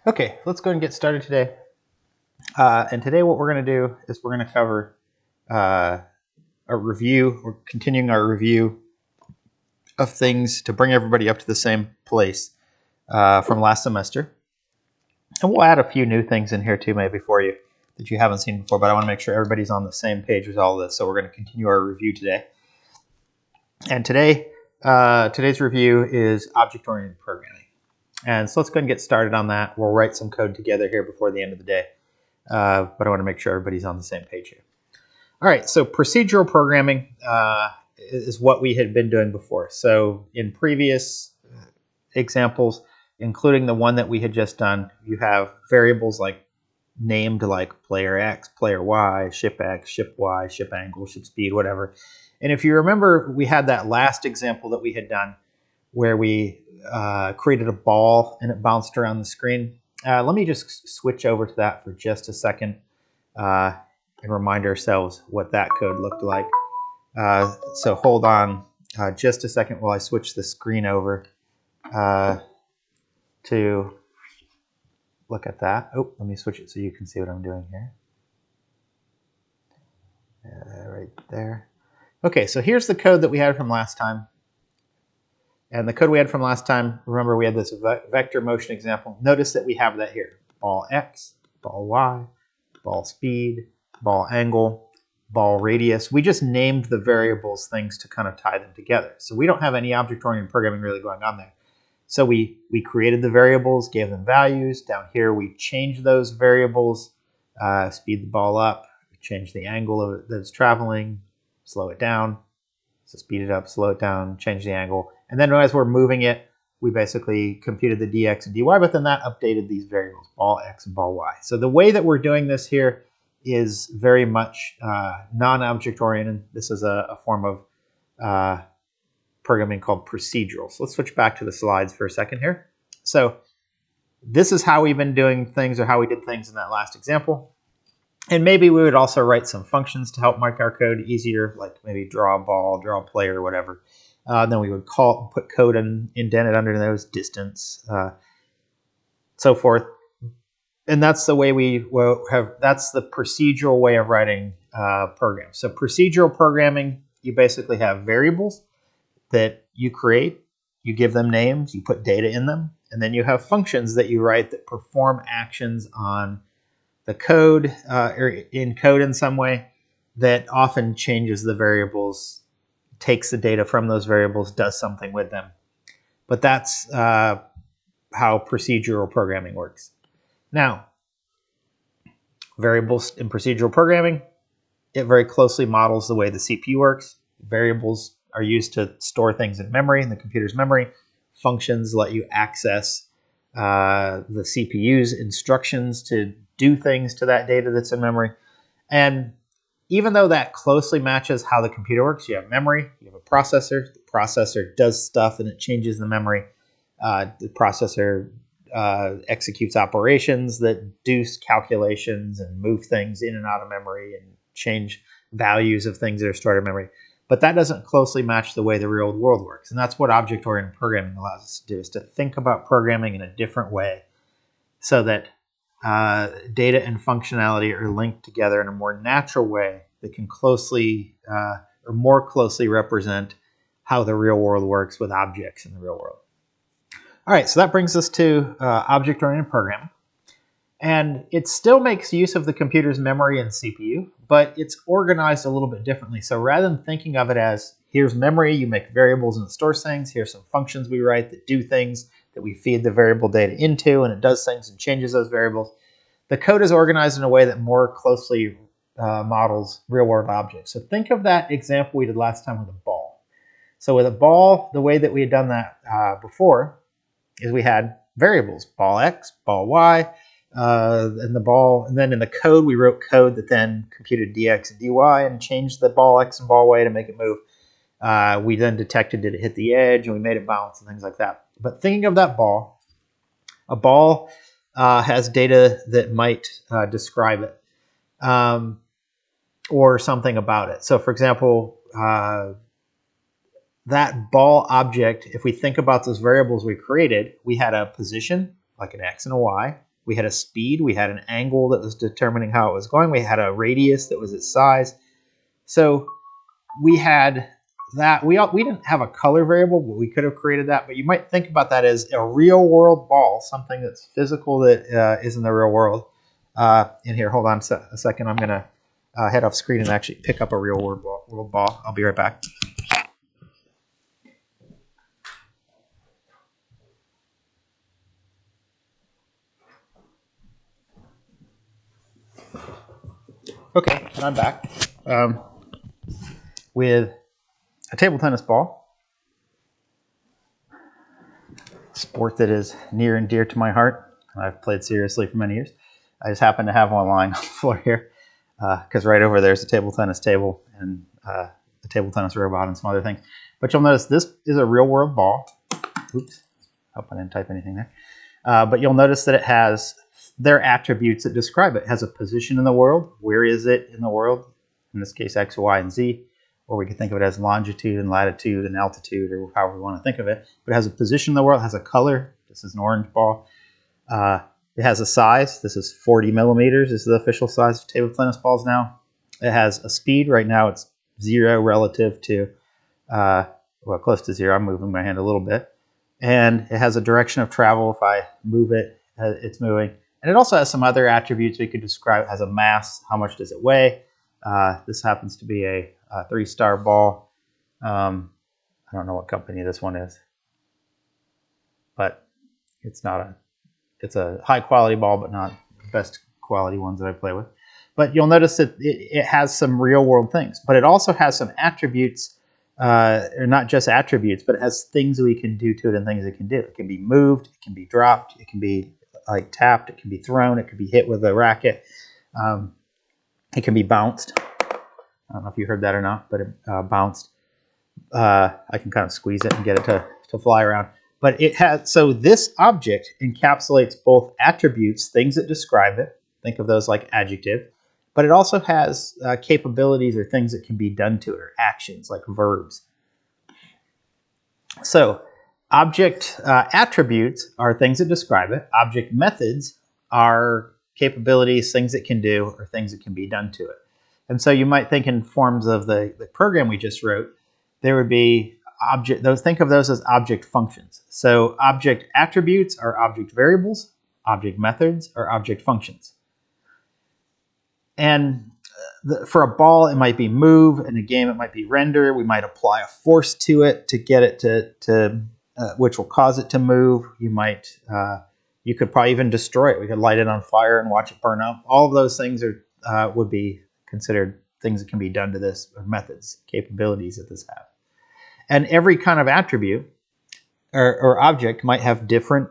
Okay, let's go and get started today. And today what we're going to do is we're going to cover a review. We're continuing our review of things to bring everybody up to the same place from last semester. And we'll add a few new things in here too maybe for you that you haven't seen before, but I want to make sure everybody's on the same page with all of this. So we're going to continue our review today. And today's review is object-oriented programming. And so let's go ahead and get started on that. We'll write some code together here before the end of the day. But I want to make sure everybody's on the same page here. All right, so procedural programming is what we had been doing before. So in previous examples, including the one that we had just done, you have variables like named like player X, player Y, ship X, ship Y, ship angle, ship speed, whatever. And if you remember, we had that last example that we had done where we created a ball and it bounced around the screen. Let me just switch over to that for just a second and remind ourselves what that code looked like. So hold on just a second while I switch the screen over to look at that. Oh, let me switch it so you can see what I'm doing here. Right there. Okay, so here's the code that we had from last time. And the code we had from last time, remember we had this vector motion example. Notice that we have that here. Ball X, ball Y, ball speed, ball angle, ball radius. We just named the variables things to kind of tie them together. So we don't have any object-oriented programming really going on there. So we created the variables, gave them values. Down here we changed those variables, speed the ball up, change the angle of it that it's traveling, slow it down. So speed it up, slow it down, change the angle. And then as we're moving it, we basically computed the dx and dy, but then that updated these variables, ball x and ball y. So the way that we're doing this here is very much non-object oriented. This is a form of programming called procedural. So let's switch back to the slides for a second here. So this is how we've been doing things, or how we did things in that last example. And maybe we would also write some functions to help make our code easier, like maybe draw a ball, draw a player, or whatever. Then we would put code indented under those, distance, so forth. And that's the way that's the procedural way of writing programs. So procedural programming, you basically have variables that you create, you give them names, you put data in them, and then you have functions that you write that perform actions on the code or in code in some way that often changes the variables, takes the data from those variables, does something with them. But that's how procedural programming works. Now, variables in procedural programming, it very closely models the way the CPU works. Variables are used to store things in memory, in the computer's memory. Functions let you access the CPU's instructions to do things to that data that's in memory. And even though that closely matches how the computer works, you have memory, you have a processor. The processor does stuff and it changes the memory. The processor executes operations that do calculations and move things in and out of memory and change values of things that are stored in memory. But that doesn't closely match the way the real world works. And that's what object-oriented programming allows us to do, is to think about programming in a different way so that data and functionality are linked together in a more natural way that can closely or more closely represent how the real world works with objects in the real world. All right, so that brings us to object-oriented programming. And it still makes use of the computer's memory and CPU, but it's organized a little bit differently. So rather than thinking of it as, here's memory, you make variables and it stores things, here's some functions we write that do things that we feed the variable data into, and it does things and changes those variables. The code is organized in a way that more closely models real-world objects. So think of that example we did last time with a ball. So with a ball, the way that we had done that before is we had variables, ball x, ball y, and the ball, and then in the code we wrote code that then computed dx and dy and changed the ball x and ball y to make it move. We then detected did it hit the edge, and we made it bounce and things like that. But thinking of that ball, a ball has data that might describe it or something about it. So for example, that ball object, if we think about those variables we created, we had a position, like an x and a y. we had a speed, we had an angle that was determining how it was going, we had a radius that was its size. So we had that. We didn't have a color variable, but we could have created that. But you might think about that as a real world ball, something that's physical that is in the real world. In here, hold on a second. I'm going to head off screen and actually pick up a real world ball. I'll be right back. Okay, and I'm back with a table tennis ball, sport that is near and dear to my heart. I've played seriously for many years. I just happen to have one lying on the floor here because right over there is a table tennis table and a table tennis robot and some other things. But you'll notice this is a real world ball. Oops, hope I didn't type anything there. But you'll notice that it has their attributes that describe it. It has a position in the world. Where is it in the world? In this case, X, Y, and Z. Or we could think of it as longitude and latitude and altitude, or however we want to think of it. But it has a position in the world, it has a color. This is an orange ball. It has a size. This is 40 millimeters. This is the official size of table tennis balls now. It has a speed. Right now it's 0 relative to, well, close to 0. I'm moving my hand a little bit. And it has a direction of travel. If I move it, it's moving. And it also has some other attributes we could describe. It has a mass. How much does it weigh? This happens to be a 3-star ball. I don't know what company this one is, but it's a high quality ball, but not the best quality ones that I play with. But you'll notice that it has some real world things, but it also has some attributes, or not just attributes, but it has things we can do to it and things it can do. It can be moved, it can be dropped, it can be like tapped, it can be thrown, it can be hit with a racket, it can be bounced. I don't know if you heard that or not, but it bounced. I can kind of squeeze it and get it to fly around. But it has, so this object encapsulates both attributes, things that describe it. Think of those like adjective. But it also has capabilities or things that can be done to it, or actions like verbs. So object attributes are things that describe it. Object methods are capabilities, things it can do, or things that can be done to it. And so you might think in forms of the program we just wrote, there would be think of those as object functions. So object attributes are object variables, object methods are object functions. And for a ball, it might be move. In a game, it might be render. We might apply a force to it to get it to which will cause it to move. You could probably even destroy it. We could light it on fire and watch it burn up. All of those things would be considered things that can be done to this, or methods, capabilities that this have. And every kind of attribute or object might have different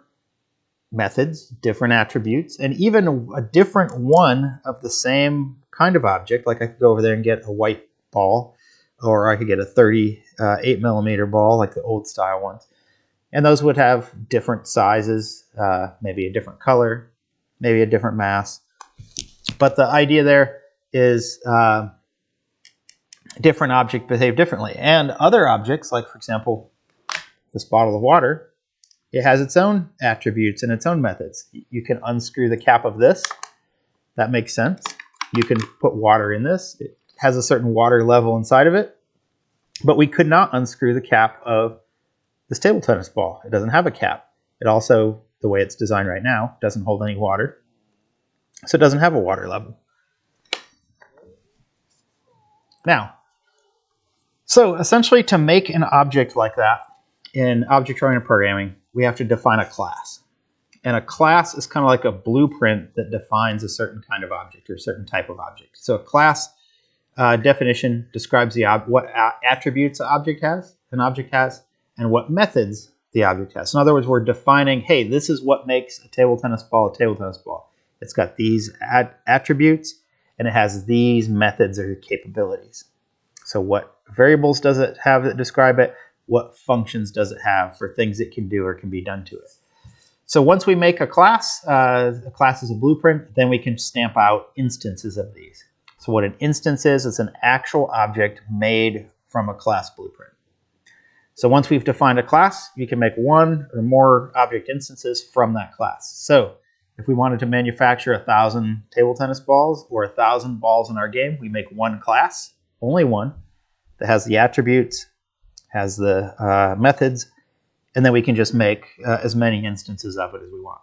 methods, different attributes, and even a different one of the same kind of object. Like I could go over there and get a white ball, or I could get a 38 millimeter ball like the old style ones. And those would have different sizes, maybe a different color, maybe a different mass. But the idea there is different objects behave differently. And other objects, like for example, this bottle of water, it has its own attributes and its own methods. You can unscrew the cap of this. That makes sense. You can put water in this. It has a certain water level inside of it. But we could not unscrew the cap of this table tennis ball. It doesn't have a cap. It also, the way it's designed right now, doesn't hold any water. So it doesn't have a water level. Now, so essentially to make an object like that in object-oriented programming, we have to define a class. And a class is kind of like a blueprint that defines a certain kind of object or a certain type of object. So a class definition describes what attributes an object has, and what methods the object has. In other words, we're defining, hey, this is what makes a table tennis ball a table tennis ball. It's got these attributes, and it has these methods or capabilities. So what variables does it have that describe it? What functions does it have for things it can do or can be done to it? So once we make a class is a blueprint, then we can stamp out instances of these. So what an instance is, it's an actual object made from a class blueprint. So once we've defined a class, you can make one or more object instances from that class. So If we wanted to manufacture 1,000 table tennis balls or 1,000 balls in our game, we make one class, only one, that has the attributes, has the methods, and then we can just make as many instances of it as we want.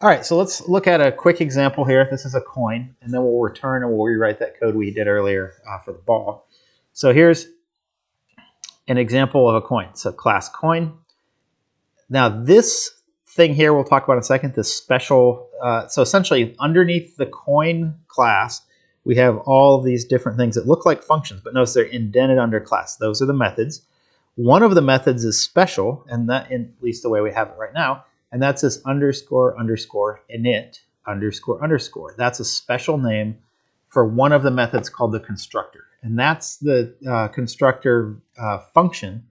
All right, so let's look at a quick example here. This is a coin, and then we'll return and we'll rewrite that code we did earlier for the ball. So here's an example of a coin. So class coin. Now this thing here we'll talk about in a second, this special, so essentially underneath the coin class, we have all of these different things that look like functions, but notice they're indented under class. Those are the methods. One of the methods is special, and that, at least the way we have it right now, and that's this underscore underscore init underscore underscore. That's a special name for one of the methods called the constructor. And that's the constructor function,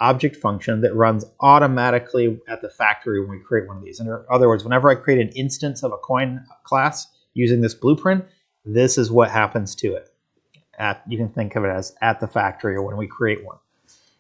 object function that runs automatically at the factory when we create one of these. In other words, whenever I create an instance of a coin class using this blueprint, this is what happens to it. You can think of it as at the factory or when we create one.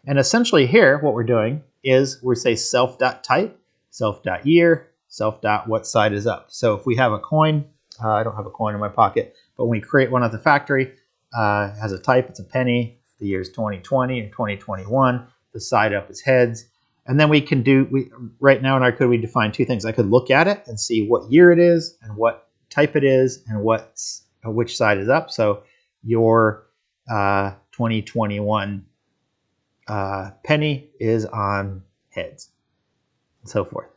And essentially here, what we're doing is we say self.type, self.year, self.what side is up. So if we have a coin, I don't have a coin in my pocket, but when we create one at the factory, it has a type, it's a penny, the year is 2020 or 2021, the side up is heads. And then we can do, right now in our code, we define two things. I could look at it and see what year it is and what type it is and which side is up. So your 2021 penny is on heads, and so forth.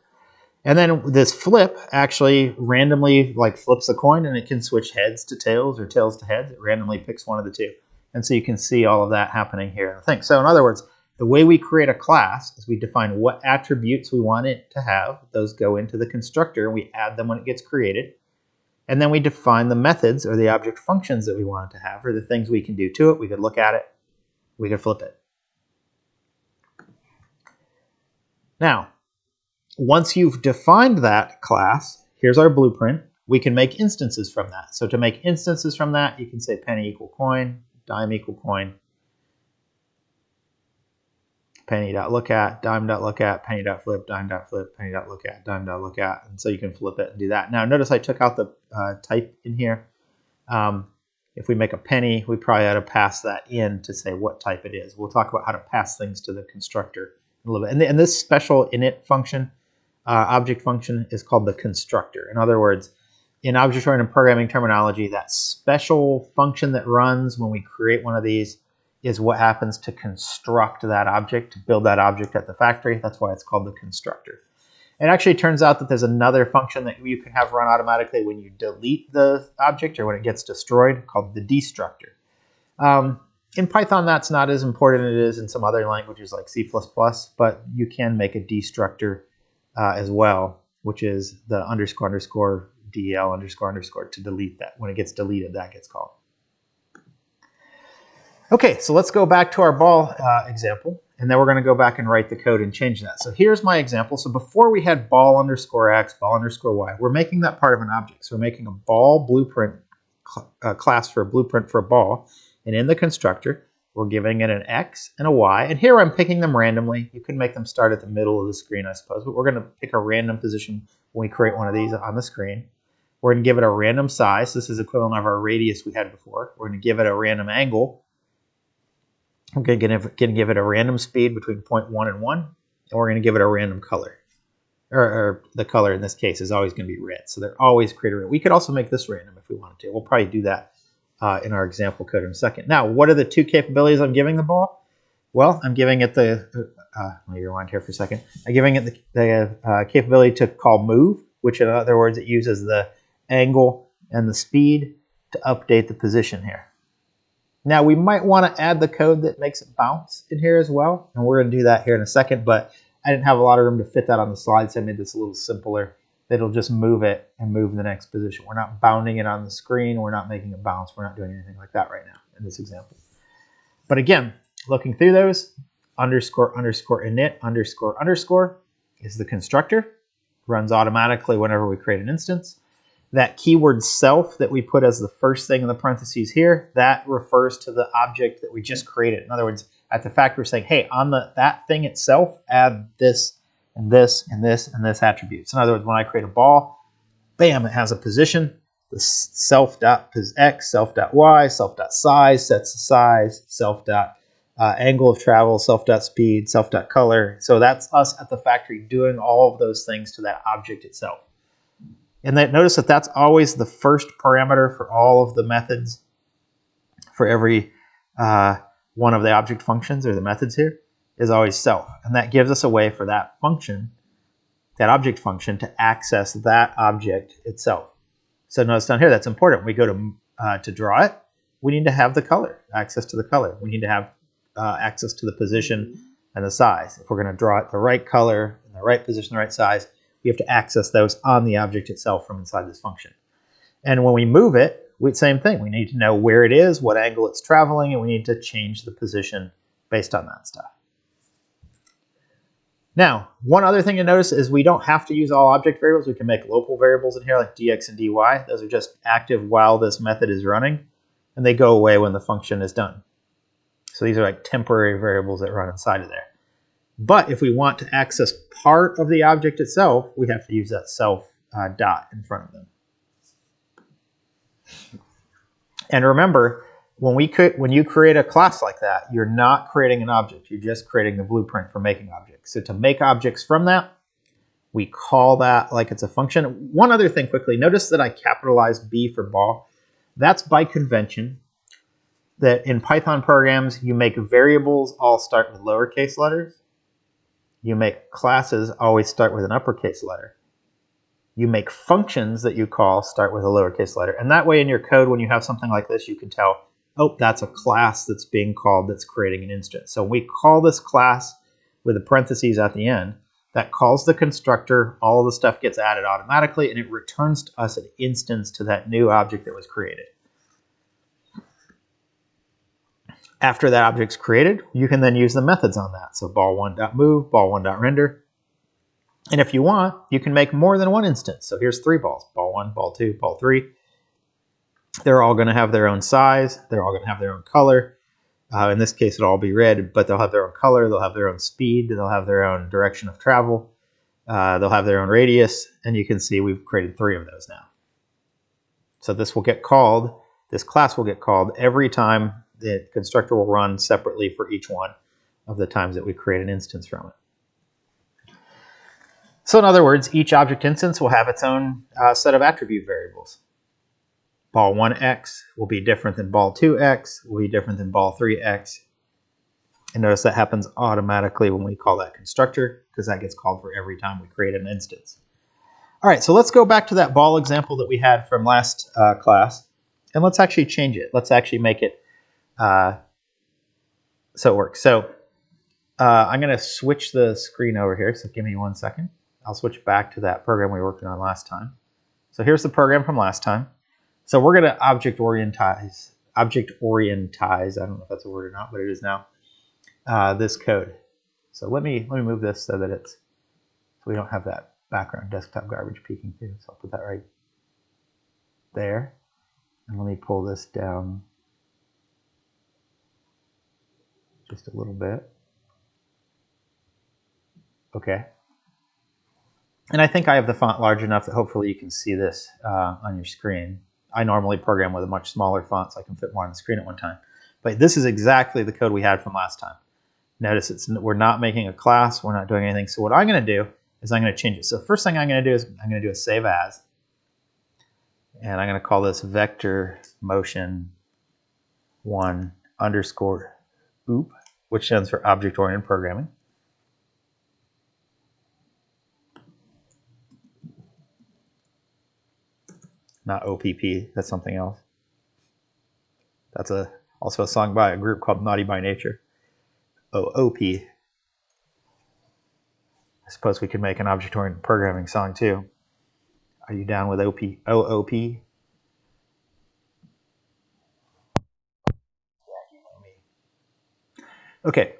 And then this flip actually randomly flips a coin, and it can switch heads to tails or tails to heads. It randomly picks one of the two. And so you can see all of that happening here in the thing. So in other words, the way we create a class is we define what attributes we want it to have. Those go into the constructor, and we add them when it gets created. And then we define the methods or the object functions that we want it to have, or the things we can do to it. We could look at it. We could flip it. Now, once you've defined that class, here's our blueprint. We can make instances from that. So to make instances from that, you can say penny equal coin, dime equal coin, penny.lookat, dime.lookat, penny.flip, dime.flip, penny.lookat, dime.lookat. And so you can flip it and do that. Now notice I took out the type in here. If we make a penny, we probably ought to pass that in to say what type it is. We'll talk about how to pass things to the constructor in a little bit. And this special init function, object function, is called the constructor. In other words, in object-oriented programming terminology, that special function that runs when we create one of these is what happens to construct that object, to build that object at the factory. That's why it's called the constructor. It actually turns out that there's another function that you can have run automatically when you delete the object or when it gets destroyed, called the destructor. In Python, that's not as important as it is in some other languages like C++, but you can make a destructor as well, which is the underscore underscore del underscore underscore to delete that. When it gets deleted, that gets called. Okay, so let's go back to our ball example, and then we're going to go back and write the code and change that. So here's my example. So before we had ball underscore x, ball underscore y, we're making that part of an object. So we're making a ball blueprint class for a blueprint for a ball, and in the constructor, we're giving it an x and a y, and here I'm picking them randomly. You can make them start at the middle of the screen, I suppose, but we're going to pick a random position when we create one of these on the screen. We're going to give it a random size. This is equivalent of our radius we had before. We're going to give it a random angle. We're going to give it a random speed between 0.1 and 1, and we're going to give it a random color. Or the color in this case is always going to be red, so they're always created red. We could also make this random if we wanted to. We'll probably do that in our example code in a second. Now, what are the two capabilities I'm giving the ball? Well, I'm giving it the, let me rewind here for a second. I'm giving it the capability to call move, which in other words, it uses the angle and the speed to update the position here. Now, we might want to add the code that makes it bounce in here as well, and we're going to do that here in a second, but I didn't have a lot of room to fit that on the slide, so I made this a little simpler. It'll just move it and move in the next position. We're not bounding it on the screen. We're not making it bounce. We're not doing anything like that right now in this example. But again, looking through those, underscore underscore init underscore underscore is the constructor. Runs automatically whenever we create an instance. That keyword self that we put as the first thing in the parentheses here, that refers to the object that we just created. In other words, at the factory, we're saying, hey, on that thing itself, add this and this, and this, and this attribute. So in other words, when I create a ball, bam, it has a position, the self.x, self.y, self.size sets the size, self.angle of travel, self.speed, self.color. So that's us at the factory doing all of those things to that object itself. And notice that that's always the first parameter for all of the methods for every one of the object functions or the methods here is always self. And that gives us a way for that function, that object function, to access that object itself. So notice down here, that's important. We go to draw it. We need to have the color, access to the color. We need to have access to the position and the size. If we're going to draw it the right color, in the right position, the right size, we have to access those on the object itself from inside this function. And when we move it, same thing. We need to know where it is, what angle it's traveling, and we need to change the position based on that stuff. Now, one other thing to notice is we don't have to use all object variables. We can make local variables in here like dx and dy. Those are just active while this method is running, and they go away when the function is done. So these are like temporary variables that run inside of there. But if we want to access part of the object itself, we have to use that self dot in front of them. And remember, when you create a class like that, you're not creating an object. You're just creating the blueprint for making objects. So to make objects from that, we call that like it's a function. One other thing quickly, notice that I capitalized B for ball. That's by convention that in Python programs, you make variables all start with lowercase letters. You make classes always start with an uppercase letter. You make functions that you call start with a lowercase letter. And that way in your code, when you have something like this, you can tell, oh, that's a class that's being called that's creating an instance. So we call this class with the parentheses at the end. That calls the constructor. All of the stuff gets added automatically, and it returns to us an instance to that new object that was created. After that object's created, you can then use the methods on that. So ball1.move, ball1.render. And if you want, you can make more than one instance. So here's 3 balls, ball 1, ball 2, ball 3. They're all going to have their own size. They're all going to have their own color. In this case, it'll all be red, but they'll have their own color. They'll have their own speed. They'll have their own direction of travel. They'll have their own radius. And you can see we've created 3 of those now. So this will get called, this class will get called every time the constructor will run separately for each one of the times that we create an instance from it. So in other words, each object instance will have its own set of attribute variables. Ball 1x will be different than ball 2x, will be different than ball 3x. And notice that happens automatically when we call that constructor, because that gets called for every time we create an instance. All right, so let's go back to that ball example that we had from last class, and let's actually change it. Let's actually make it so it works. So I'm going to switch the screen over here, so give me 1 second. I'll switch back to that program we worked on last time. So here's the program from last time. So we're going to object orientize, I don't know if that's a word or not, but it is now, this code. So let me move this so that it's, so we don't have that background desktop garbage peeking through. So I'll put that right there. And let me pull this down just a little bit. Okay. And I think I have the font large enough that hopefully you can see this on your screen. I normally program with a much smaller font so I can fit more on the screen at one time. But this is exactly the code we had from last time. Notice we're not making a class, we're not doing anything. So what I'm going to do is I'm going to change it. So first thing I'm going to do is I'm going to do a save as. And I'm going to call this vector motion 1 underscore OOP, which stands for object-oriented programming. Not OPP, that's something else. That's also a song by a group called Naughty by Nature. OOP. I suppose we could make an object-oriented programming song too. Are you down with OOP? Okay.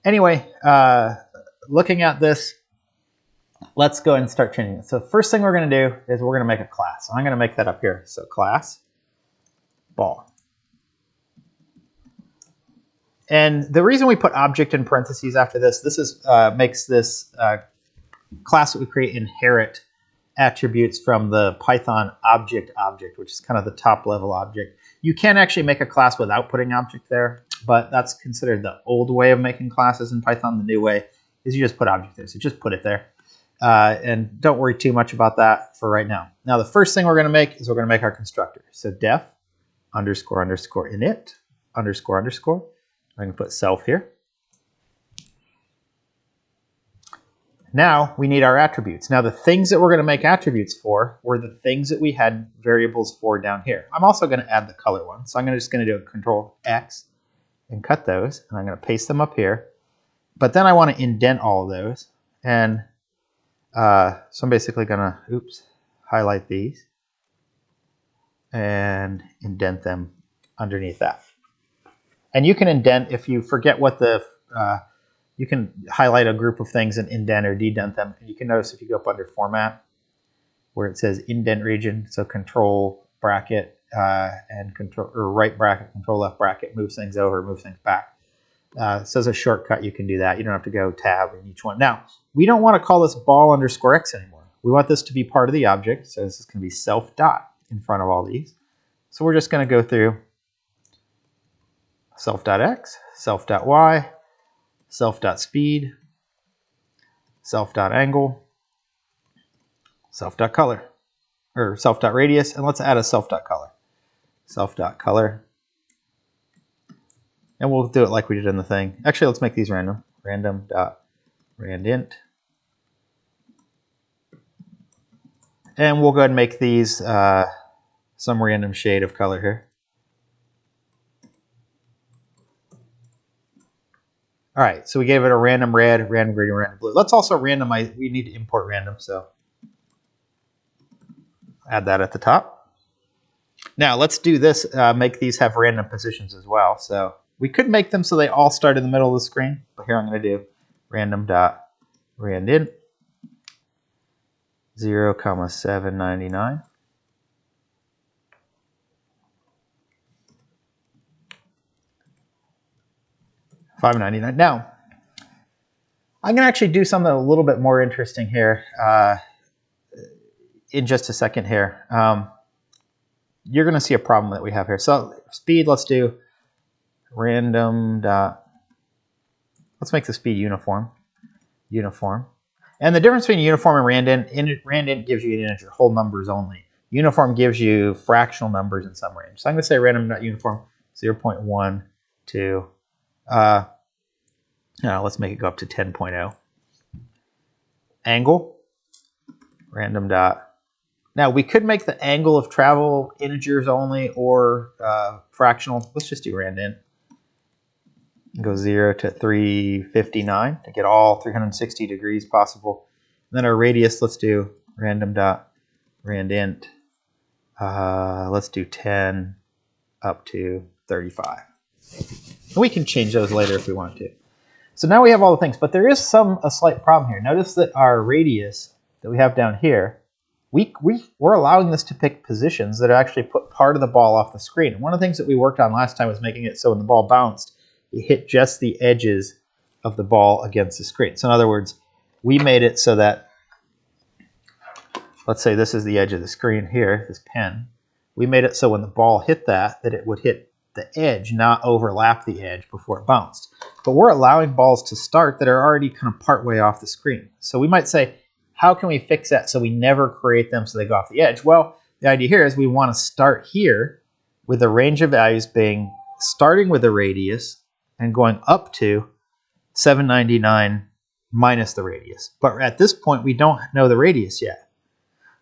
Anyway, looking at this, let's go ahead and start changing it. So first thing we're going to do is we're going to make a class. So I'm going to make that up here. So class ball. And the reason we put object in parentheses after this, this is makes this class that we create inherit attributes from the Python object, which is kind of the top level object. You can actually make a class without putting object there, but that's considered the old way of making classes in Python. The new way is you just put object there, so just put it there. And don't worry too much about that for right now. Now the first thing we're going to make is we're going to make our constructor. So def underscore init underscore. I'm going to put self here. Now we need our attributes. Now the things that we're going to make attributes for were the things that we had variables for down here. I'm also going to add the color one. So I'm just going to do a Control X and cut those. And I'm going to paste them up here. But then I want to indent all of those. And so I'm basically going to, highlight these and indent them underneath that. And you can indent if you forget what the, you can highlight a group of things and indent or dedent them. And you can notice if you go up under Format, where it says Indent Region, so Control bracket and Control or right bracket, Control left bracket moves things over, moves things back. So as a shortcut, you can do that. You don't have to go tab in each one. Now, we don't want to call this ball underscore x anymore. We want this to be part of the object. So this is going to be self dot in front of all these. So we're just going to go through self.x, self.y, self.speed, self.angle, self.color, or self.radius, and let's add a self.color. Self.color. And we'll do it like we did in the thing. Actually, let's make these random. Random.randint. And we'll go ahead and make these some random shade of color here. All right, so we gave it a random red, random green, random blue. Let's also randomize. We need to import random, so add that at the top. Now let's do this, make these have random positions as well. So we could make them so they all start in the middle of the screen, but here I'm going to do random.randint 0,799. $5.99. Now, I'm going to actually do something a little bit more interesting here in just a second here. You're going to see a problem that we have here. So speed, let's do random dot. Let's make the speed uniform. And the difference between uniform and randint gives you an integer, whole numbers only. Uniform gives you fractional numbers in some range. So I'm going to say random.uniform 0.1 to now let's make it go up to 10.0. Angle, random dot. Now we could make the angle of travel integers only or fractional. Let's just do randint. Go 0 to 359 to get all 360 degrees possible. And then our radius, let's do random dot randint. Let's do 10 up to 35. And we can change those later if we want to. So now we have all the things, but there is a slight problem here. Notice that our radius that we have down here, we're allowing this to pick positions that actually put part of the ball off the screen. And one of the things that we worked on last time was making it so when the ball bounced, it hit just the edges of the ball against the screen. So in other words, we made it so that, let's say this is the edge of the screen here, this pen. We made it so when the ball hit that it would hit the edge, not overlap the edge before it bounced. But we're allowing balls to start that are already kind of part way off the screen. So we might say, how can we fix that so we never create them so they go off the edge? Well, the idea here is we want to start here with a range of values being starting with a radius and going up to 799 minus the radius. But at this point, we don't know the radius yet.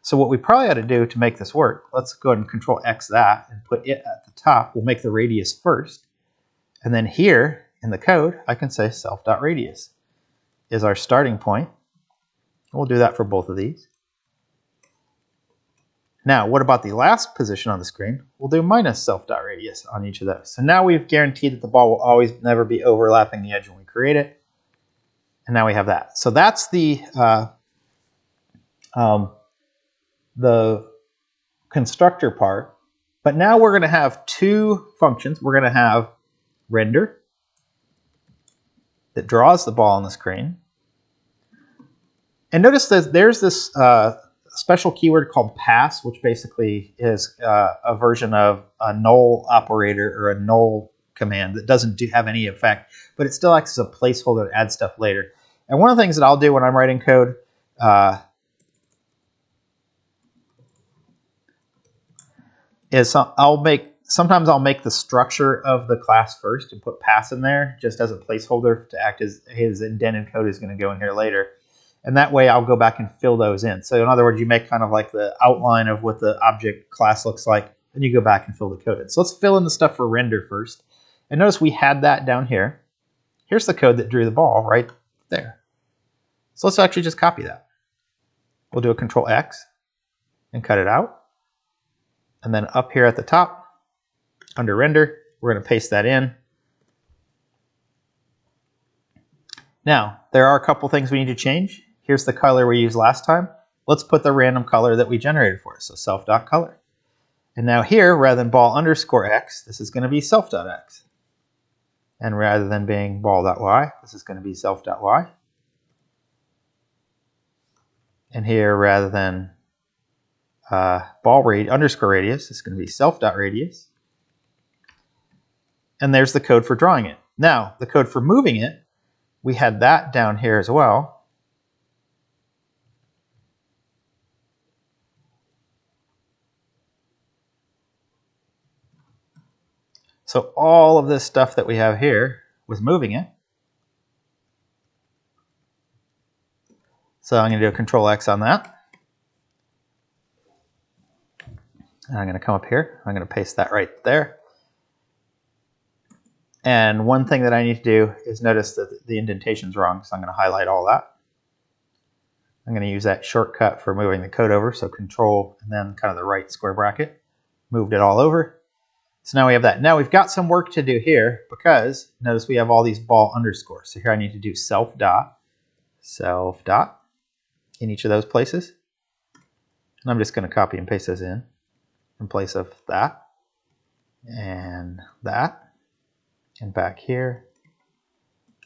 So what we probably ought to do to make this work, let's go ahead and Control X that and put it at the top. We'll make the radius first. And then here in the code, I can say self.radius is our starting point. We'll do that for both of these. Now, what about the last position on the screen? We'll do minus self.radius on each of those. So now we've guaranteed that the ball will always never be overlapping the edge when we create it. And now we have that. So that's the constructor part. But now we're going to have two functions. We're going to have render that draws the ball on the screen. And notice that there's this special keyword called pass, which basically is a version of a null operator or a null command that doesn't have any effect, but it still acts as a placeholder to add stuff later. And one of the things that I'll do when I'm writing code is sometimes I'll make the structure of the class first and put pass in there just as a placeholder to act as his indented code is going to go in here later. And that way I'll go back and fill those in. So in other words, you make kind of like the outline of what the object class looks like, and you go back and fill the code in. So let's fill in the stuff for render first. And notice we had that down here. Here's the code that drew the ball right there. So let's actually just copy that. We'll do a Control X and cut it out. And then up here at the top, under render, we're going to paste that in. Now, there are a couple things we need to change. Here's the color we used last time. Let's put the random color that we generated for us, so self.color. And now here, rather than ball underscore x, this is going to be self.x. And rather than being ball.y, this is going to be self.y. And here, rather than underscore radius, it's going to be self.radius. And there's the code for drawing it. Now, the code for moving it, we had that down here as well. So all of this stuff that we have here was moving it. So I'm going to do a Control X on that. And I'm going to come up here. I'm going to paste that right there. And one thing that I need to do is notice that the indentation's wrong, so I'm going to highlight all that. I'm going to use that shortcut for moving the code over, so Control and then kind of the right square bracket. Moved it all over. So now we have that. Now we've got some work to do here because notice we have all these ball underscores. So here I need to do self dot in each of those places. And I'm just going to copy and paste those in place of that and that and back here,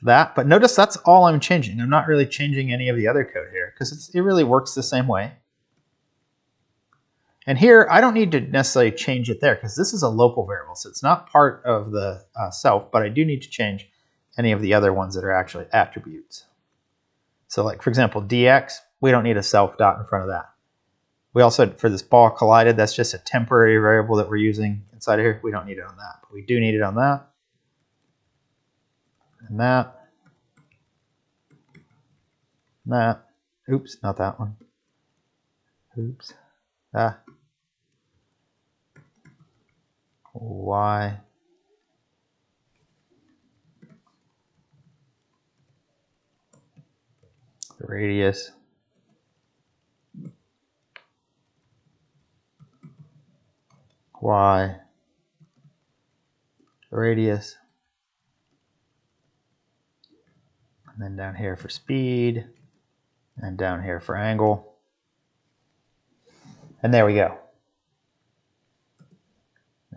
that. But notice that's all I'm changing. I'm not really changing any of the other code here because it really works the same way. And here, I don't need to necessarily change it there because this is a local variable, so it's not part of the self, but I do need to change any of the other ones that are actually attributes. So like, for example, dx, we don't need a self dot in front of that. We also, for this ball collided, that's just a temporary variable that we're using inside of here. We don't need it on that, but we do need it on that. And that. And that. Oops, not that one. Oops. Ah. Y. The radius. Y. The radius. And then down here for speed. And down here for angle. And there we go.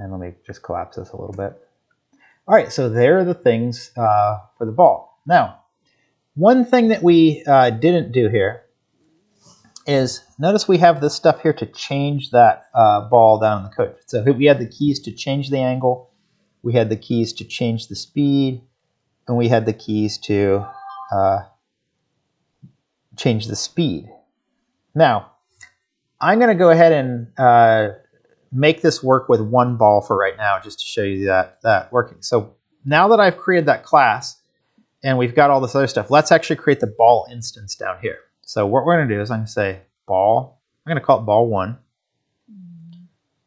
And let me just collapse this a little bit. All right, so there are the things for the ball. Now, one thing that we didn't do here is notice we have this stuff here to change that ball down in the code. So we had the keys to change the angle, we had the keys to change the speed, and we had the keys to change the speed. Now, I'm going to go ahead and make this work with one ball for right now, just to show you that working. So now that I've created that class and we've got all this other stuff, let's actually create the ball instance down here. So what we're going to do is I'm going to say ball, I'm going to call it ball1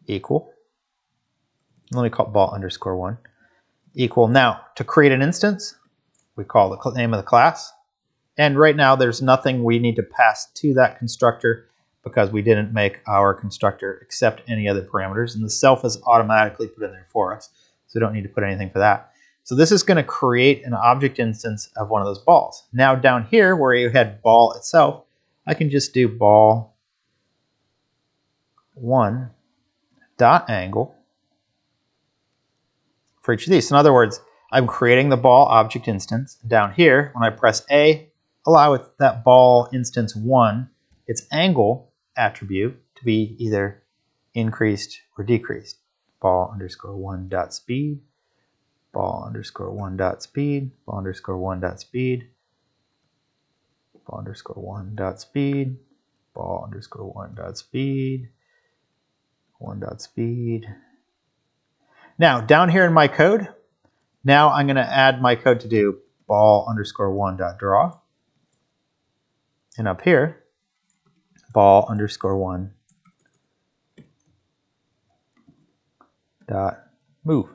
equal, let me call it ball underscore 1 equal. Now to create an instance, we call the name of the class. And right now there's nothing we need to pass to that constructor because we didn't make our constructor accept any other parameters, and the self is automatically put in there for us. So we don't need to put anything for that. So this is going to create an object instance of one of those balls. Now down here where you had ball itself, I can just do ball 1 dot angle for each of these. So in other words, I'm creating the ball object instance. Down here, when I press A, allow that ball instance 1, its angle attribute, to be either increased or decreased. Ball underscore 1 dot speed, ball underscore 1 dot speed, ball underscore 1 dot speed, ball underscore 1 dot speed, ball underscore 1 dot speed, 1 dot speed. Now, down here in my code, now I'm going to add my code to do ball underscore 1 dot draw. And up here, ball underscore 1 dot move.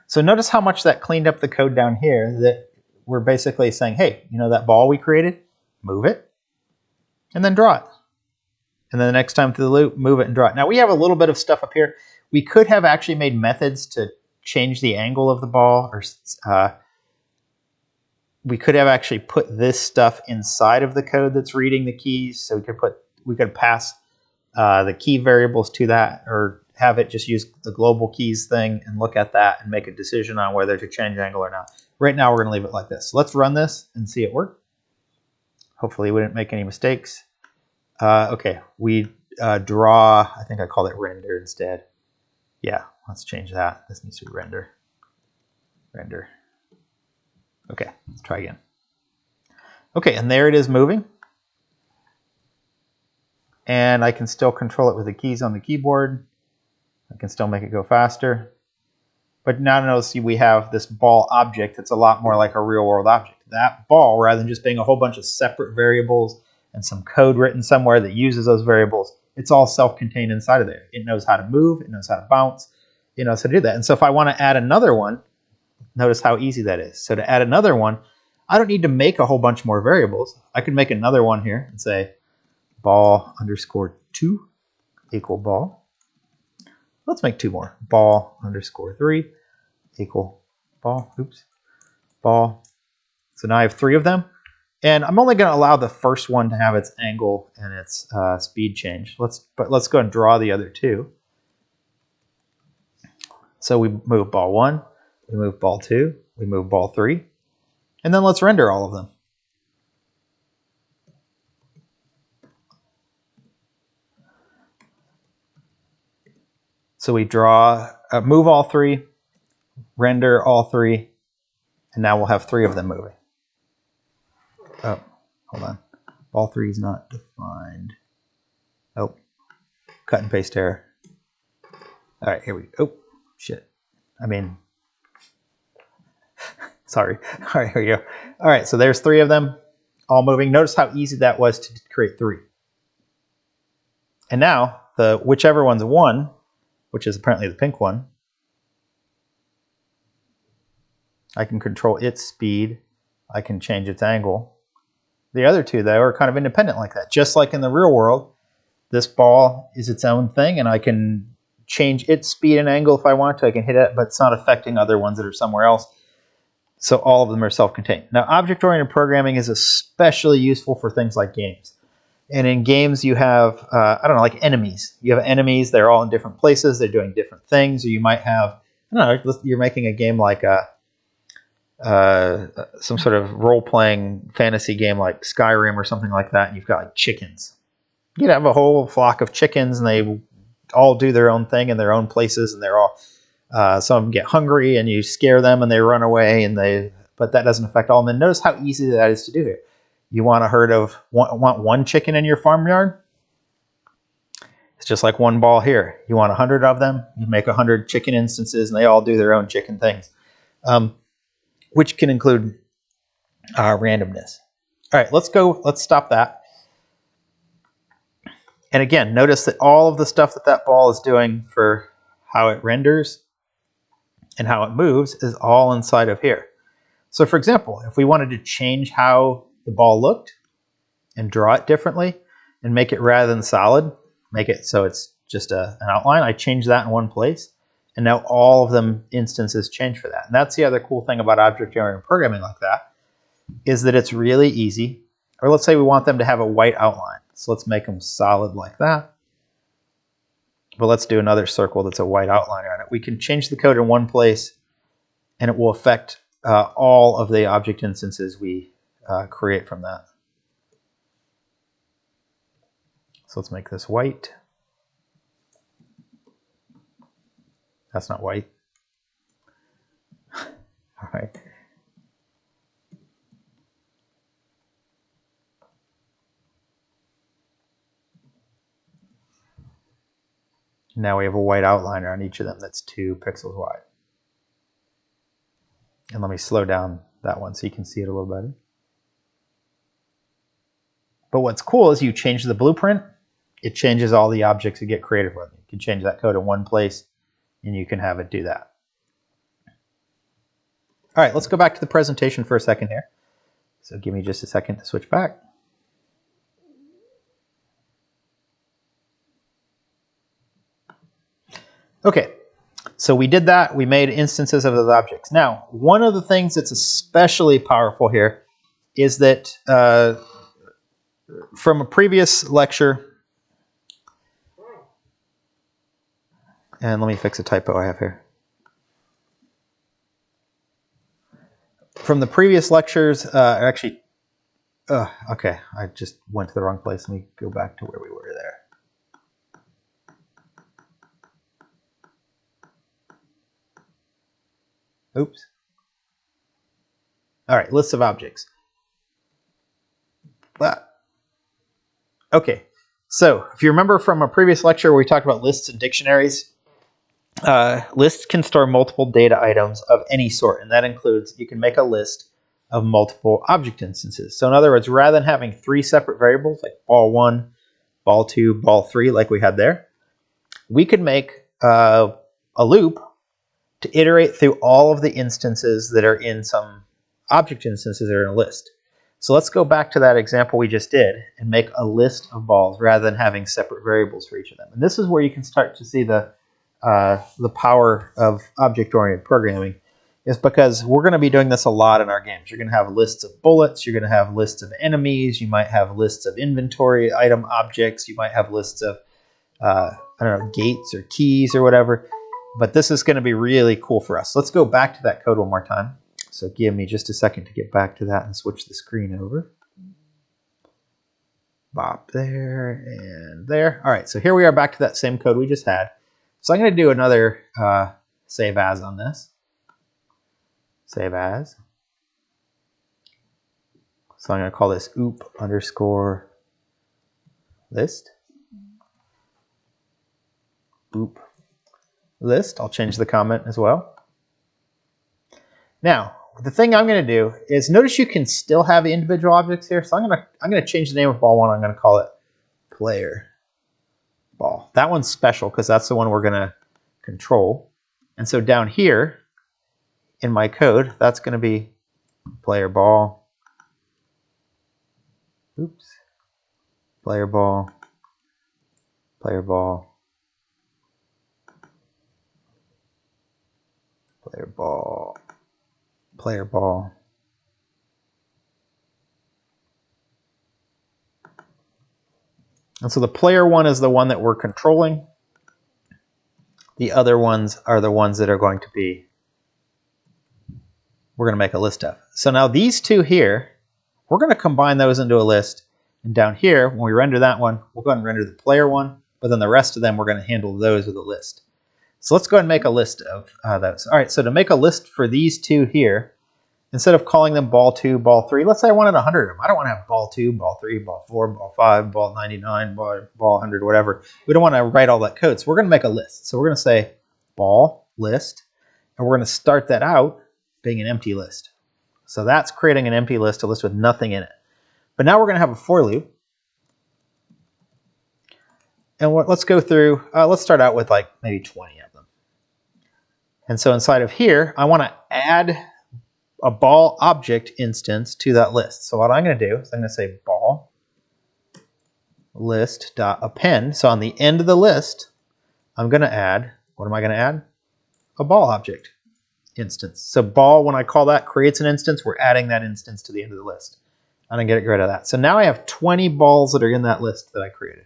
So notice how much that cleaned up the code down here, that we're basically saying, hey, you know that ball we created? Move it, and then draw it. And then the next time through the loop, move it and draw it. Now we have a little bit of stuff up here. We could have actually made methods to change the angle of the ball, or we could have actually put this stuff inside of the code that's reading the keys. So we could pass the key variables to that, or have it just use the global keys thing and look at that and make a decision on whether to change angle or not. Right now, we're going to leave it like this. So let's run this and see it work. Hopefully, we didn't make any mistakes. Okay, we draw. I think I called it render instead. Yeah, let's change that. This needs to be render. Render. Okay, let's try again. Okay, and there it is moving. And I can still control it with the keys on the keyboard. I can still make it go faster. But now notice we have this ball object that's a lot more like a real world object. That ball, rather than just being a whole bunch of separate variables and some code written somewhere that uses those variables, it's all self-contained inside of there. It knows how to move, it knows how to bounce, it knows how to do that. And so if I want to add another one, notice how easy that is. So to add another one, I don't need to make a whole bunch more variables. I can make another one here and say ball underscore 2 equal ball. Let's make 2 more. Ball underscore 3 equal ball. Oops. Ball. So now I have 3 of them. And I'm only going to allow the first one to have its angle and its speed change. But let's go and draw the other 2. So we move ball 1, we move ball 2, we move ball 3. And then let's render all of them. So we move all 3, render all 3, and now we'll have 3 of them moving. Oh, hold on. Ball 3 is not defined. Oh, cut and paste error. All right, here we go. Oh, shit. I mean, sorry. All right, here we go. All right, so there's 3 of them all moving. Notice how easy that was to create 3. And now, whichever one's 1, which is apparently the pink one, I can control its speed. I can change its angle. The other 2, though, are kind of independent like that. Just like in the real world, this ball is its own thing, and I can change its speed and angle if I want to. I can hit it, but it's not affecting other ones that are somewhere else. So all of them are self-contained. Now, object-oriented programming is especially useful for things like games. And in games, you have, I don't know, like enemies. You have enemies, they're all in different places, they're doing different things. Or you might have, I don't know, you're making a game like some sort of role-playing fantasy game like Skyrim or something like that, and you've got like chickens. You'd have a whole flock of chickens, and they all do their own thing in their own places, and they're all, some of them get hungry, and you scare them, and they run away, but that doesn't affect all of them. And notice how easy that is to do here. You want a herd of, want 1 chicken in your farmyard? It's just like 1 ball here. You want 100 of them, you make 100 chicken instances, and they all do their own chicken things, which can include randomness. All right, let's stop that. And again, notice that all of the stuff that ball is doing for how it renders and how it moves is all inside of here. So for example, if we wanted to change how the ball looked and draw it differently and make it, rather than solid, make it so it's just an outline, I change that in one place. And now all of them instances change for that. And that's the other cool thing about object-oriented programming like that, is that it's really easy. Or let's say we want them to have a white outline. So let's make them solid like that. But let's do another circle that's a white outline on it. We can change the code in one place, and it will affect all of the object instances we create from that. So let's make this white. That's not white. All right. Now we have a white outliner on each of them that's 2 pixels wide. And let me slow down that one so you can see it a little better. But what's cool is you change the blueprint, it changes all the objects that get created with it. You can change that code in one place and you can have it do that. All right, let's go back to the presentation for a second here. So give me just a second to switch back. Okay, so we did that. We made instances of those objects. Now, one of the things that's especially powerful here is that from a previous lecture, and let me fix a typo I have here. From the previous lectures, okay, I just went to the wrong place. Let me go back to where we were there. Oops. All right, lists of objects. Okay, so if you remember from a previous lecture where we talked about lists and dictionaries, lists can store multiple data items of any sort, and that includes, you can make a list of multiple object instances. So in other words, rather than having 3 separate variables, like ball1, ball2, ball3, like we had there, we could make a loop to iterate through all of the instances that are in some object instances that are in a list. So let's go back to that example we just did and make a list of balls rather than having separate variables for each of them. And this is where you can start to see the power of object-oriented programming, is because we're going to be doing this a lot in our games. You're going to have lists of bullets, you're going to have lists of enemies, you might have lists of inventory item objects, you might have lists of, I don't know, gates or keys or whatever. But this is going to be really cool for us. Let's go back to that code one more time. So give me just a second to get back to that and switch the screen over. Bop there and there. All right, so here we are back to that same code we just had. So I'm going to do another save as on this. Save as. So I'm going to call this oop underscore list. Oop list. I'll change the comment as well. Now, the thing I'm going to do is, notice you can still have individual objects here. So I'm going to change the name of ball 1. I'm going to call it player ball. That one's special because that's the one we're going to control. And so down here in my code, that's going to be player ball. Oops. Player ball. Player ball. Player ball. Player ball. And so the player one is the one that we're controlling. The other ones are the ones that are going to be, we're going to make a list of. So now these two here, we're going to combine those into a list. And down here, when we render that one, we'll go ahead and render the player one, but then the rest of them, we're going to handle those with a list. So let's go ahead and make a list of those. All right, so to make a list for these two here, instead of calling them ball 2, ball 3, let's say I wanted 100 of them. I don't want to have ball 2, ball 3, ball 4, ball 5, ball 99, ball 100, whatever. We don't want to write all that code. So we're going to make a list. So we're going to say ball list, and we're going to start that out being an empty list. So that's creating an empty list, a list with nothing in it. But now we're going to have a for loop. And let's go through, let's start out with like maybe 20 of them. And so inside of here, I want to add a ball object instance to that list. So what I'm going to do is I'm going to say ball list.append. So on the end of the list, I'm going to add, what am I going to add? A ball object instance. So ball, when I call that, creates an instance. We're adding that instance to the end of the list. I'm going to get rid of that. So now I have 20 balls that are in that list that I created.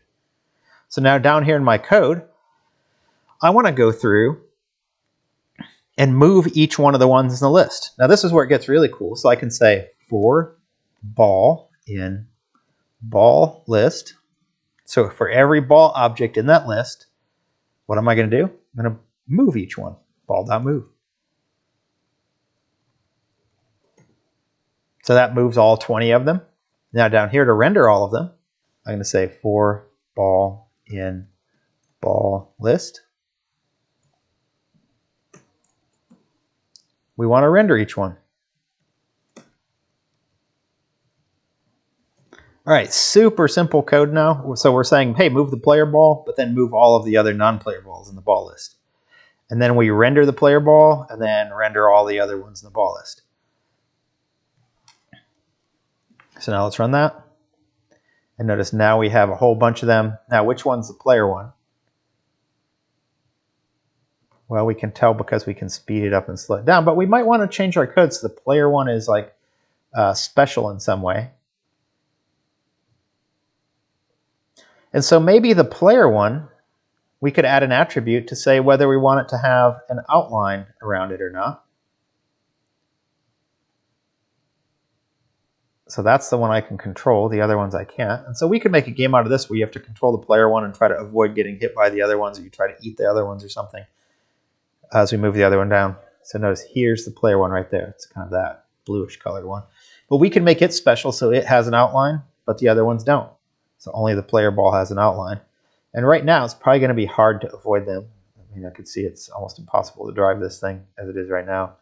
So now down here in my code, I want to go through and move each one of the ones in the list. Now this is where it gets really cool. So I can say for ball in ball list. So for every ball object in that list, what am I going to do? I'm going to move each one. Ball.move. So that moves all 20 of them. Now down here to render all of them, I'm going to say for ball in ball list. We want to render each one. All right, super simple code now. So we're saying, hey, move the player ball, but then move all of the other non-player balls in the ball list. And then we render the player ball, and then render all the other ones in the ball list. So now let's run that. And notice now we have a whole bunch of them. Now, which one's the player one? Well, we can tell because we can speed it up and slow it down, but we might want to change our code so the player one is like special in some way. And so maybe the player one, we could add an attribute to say whether we want it to have an outline around it or not. So that's the one I can control. The other ones I can't. And so we could make a game out of this where you have to control the player one and try to avoid getting hit by the other ones, or you try to eat the other ones or something as we move the other one down. So notice here's the player one right there. It's kind of that bluish colored one. But we can make it special so it has an outline, but the other ones don't. So only the player ball has an outline. And right now it's probably going to be hard to avoid them. I mean, I could see it's almost impossible to drive this thing as it is right now,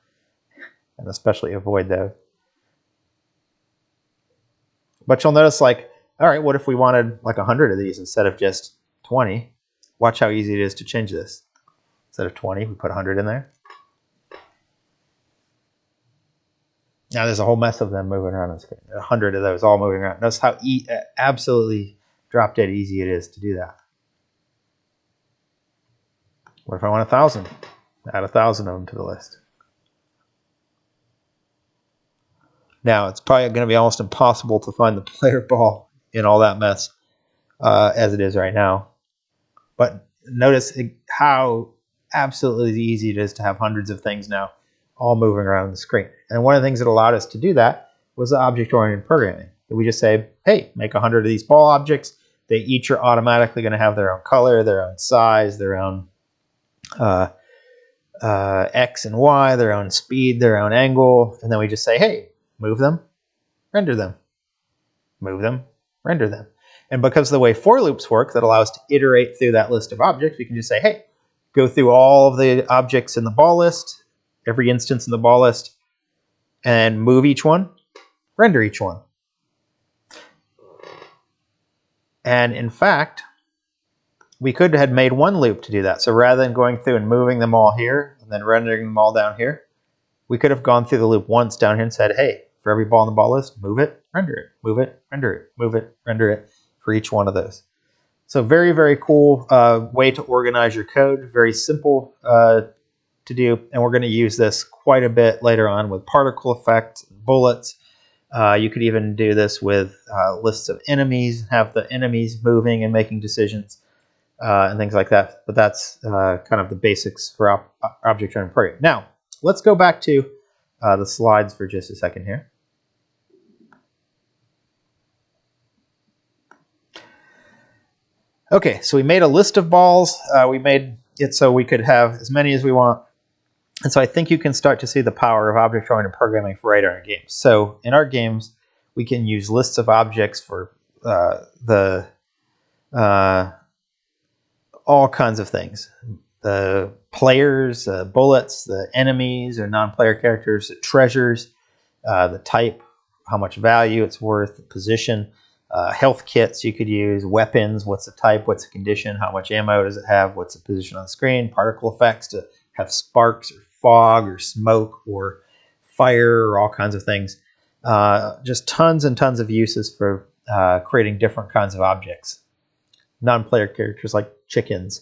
and especially avoid those. But you'll notice, like, all right, what if we wanted like 100 of these instead of just 20? Watch how easy it is to change this. Instead of 20, we put 100 in there. Now there's a whole mess of them moving around on the screen. 100 of those all moving around. Notice how absolutely drop dead easy it is to do that. What if I want 1,000? Add 1,000 of them to the list. Now, it's probably going to be almost impossible to find the player ball in all that mess as it is right now. But notice how absolutely easy it is to have hundreds of things now all moving around the screen. And one of the things that allowed us to do that was the object-oriented programming. We just say, hey, make 100 of these ball objects. They each are automatically going to have their own color, their own size, their own X and Y, their own speed, their own angle. And then we just say, hey, move them, render them, move them, render them. And because of the way for loops work that allow us to iterate through that list of objects, we can just say, hey, go through all of the objects in the ball list, every instance in the ball list, and move each one, render each one. And in fact, we could have made one loop to do that. So rather than going through and moving them all here and then rendering them all down here, we could have gone through the loop once down here and said, hey, for every ball in the ball list, move it, render it, move it, render it, move it, render it for each one of those. So very, very cool way to organize your code. Very simple to do. And we're going to use this quite a bit later on with particle effects, bullets. You could even do this with lists of enemies, have the enemies moving and making decisions and things like that. But that's kind of the basics for object-oriented programming. Now, let's go back to the slides for just a second here. Okay, so we made a list of balls. We made it so we could have as many as we want. And so I think you can start to see the power of object-oriented programming for right in our games. So in our games, we can use lists of objects for all kinds of things. The players, bullets, the enemies or non-player characters, the treasures, the type, how much value it's worth, the position, health kits you could use, weapons, what's the type, what's the condition, how much ammo does it have, what's the position on the screen, particle effects to have sparks or fog or smoke or fire or all kinds of things. Just tons and tons of uses for creating different kinds of objects. Non-player characters like chickens,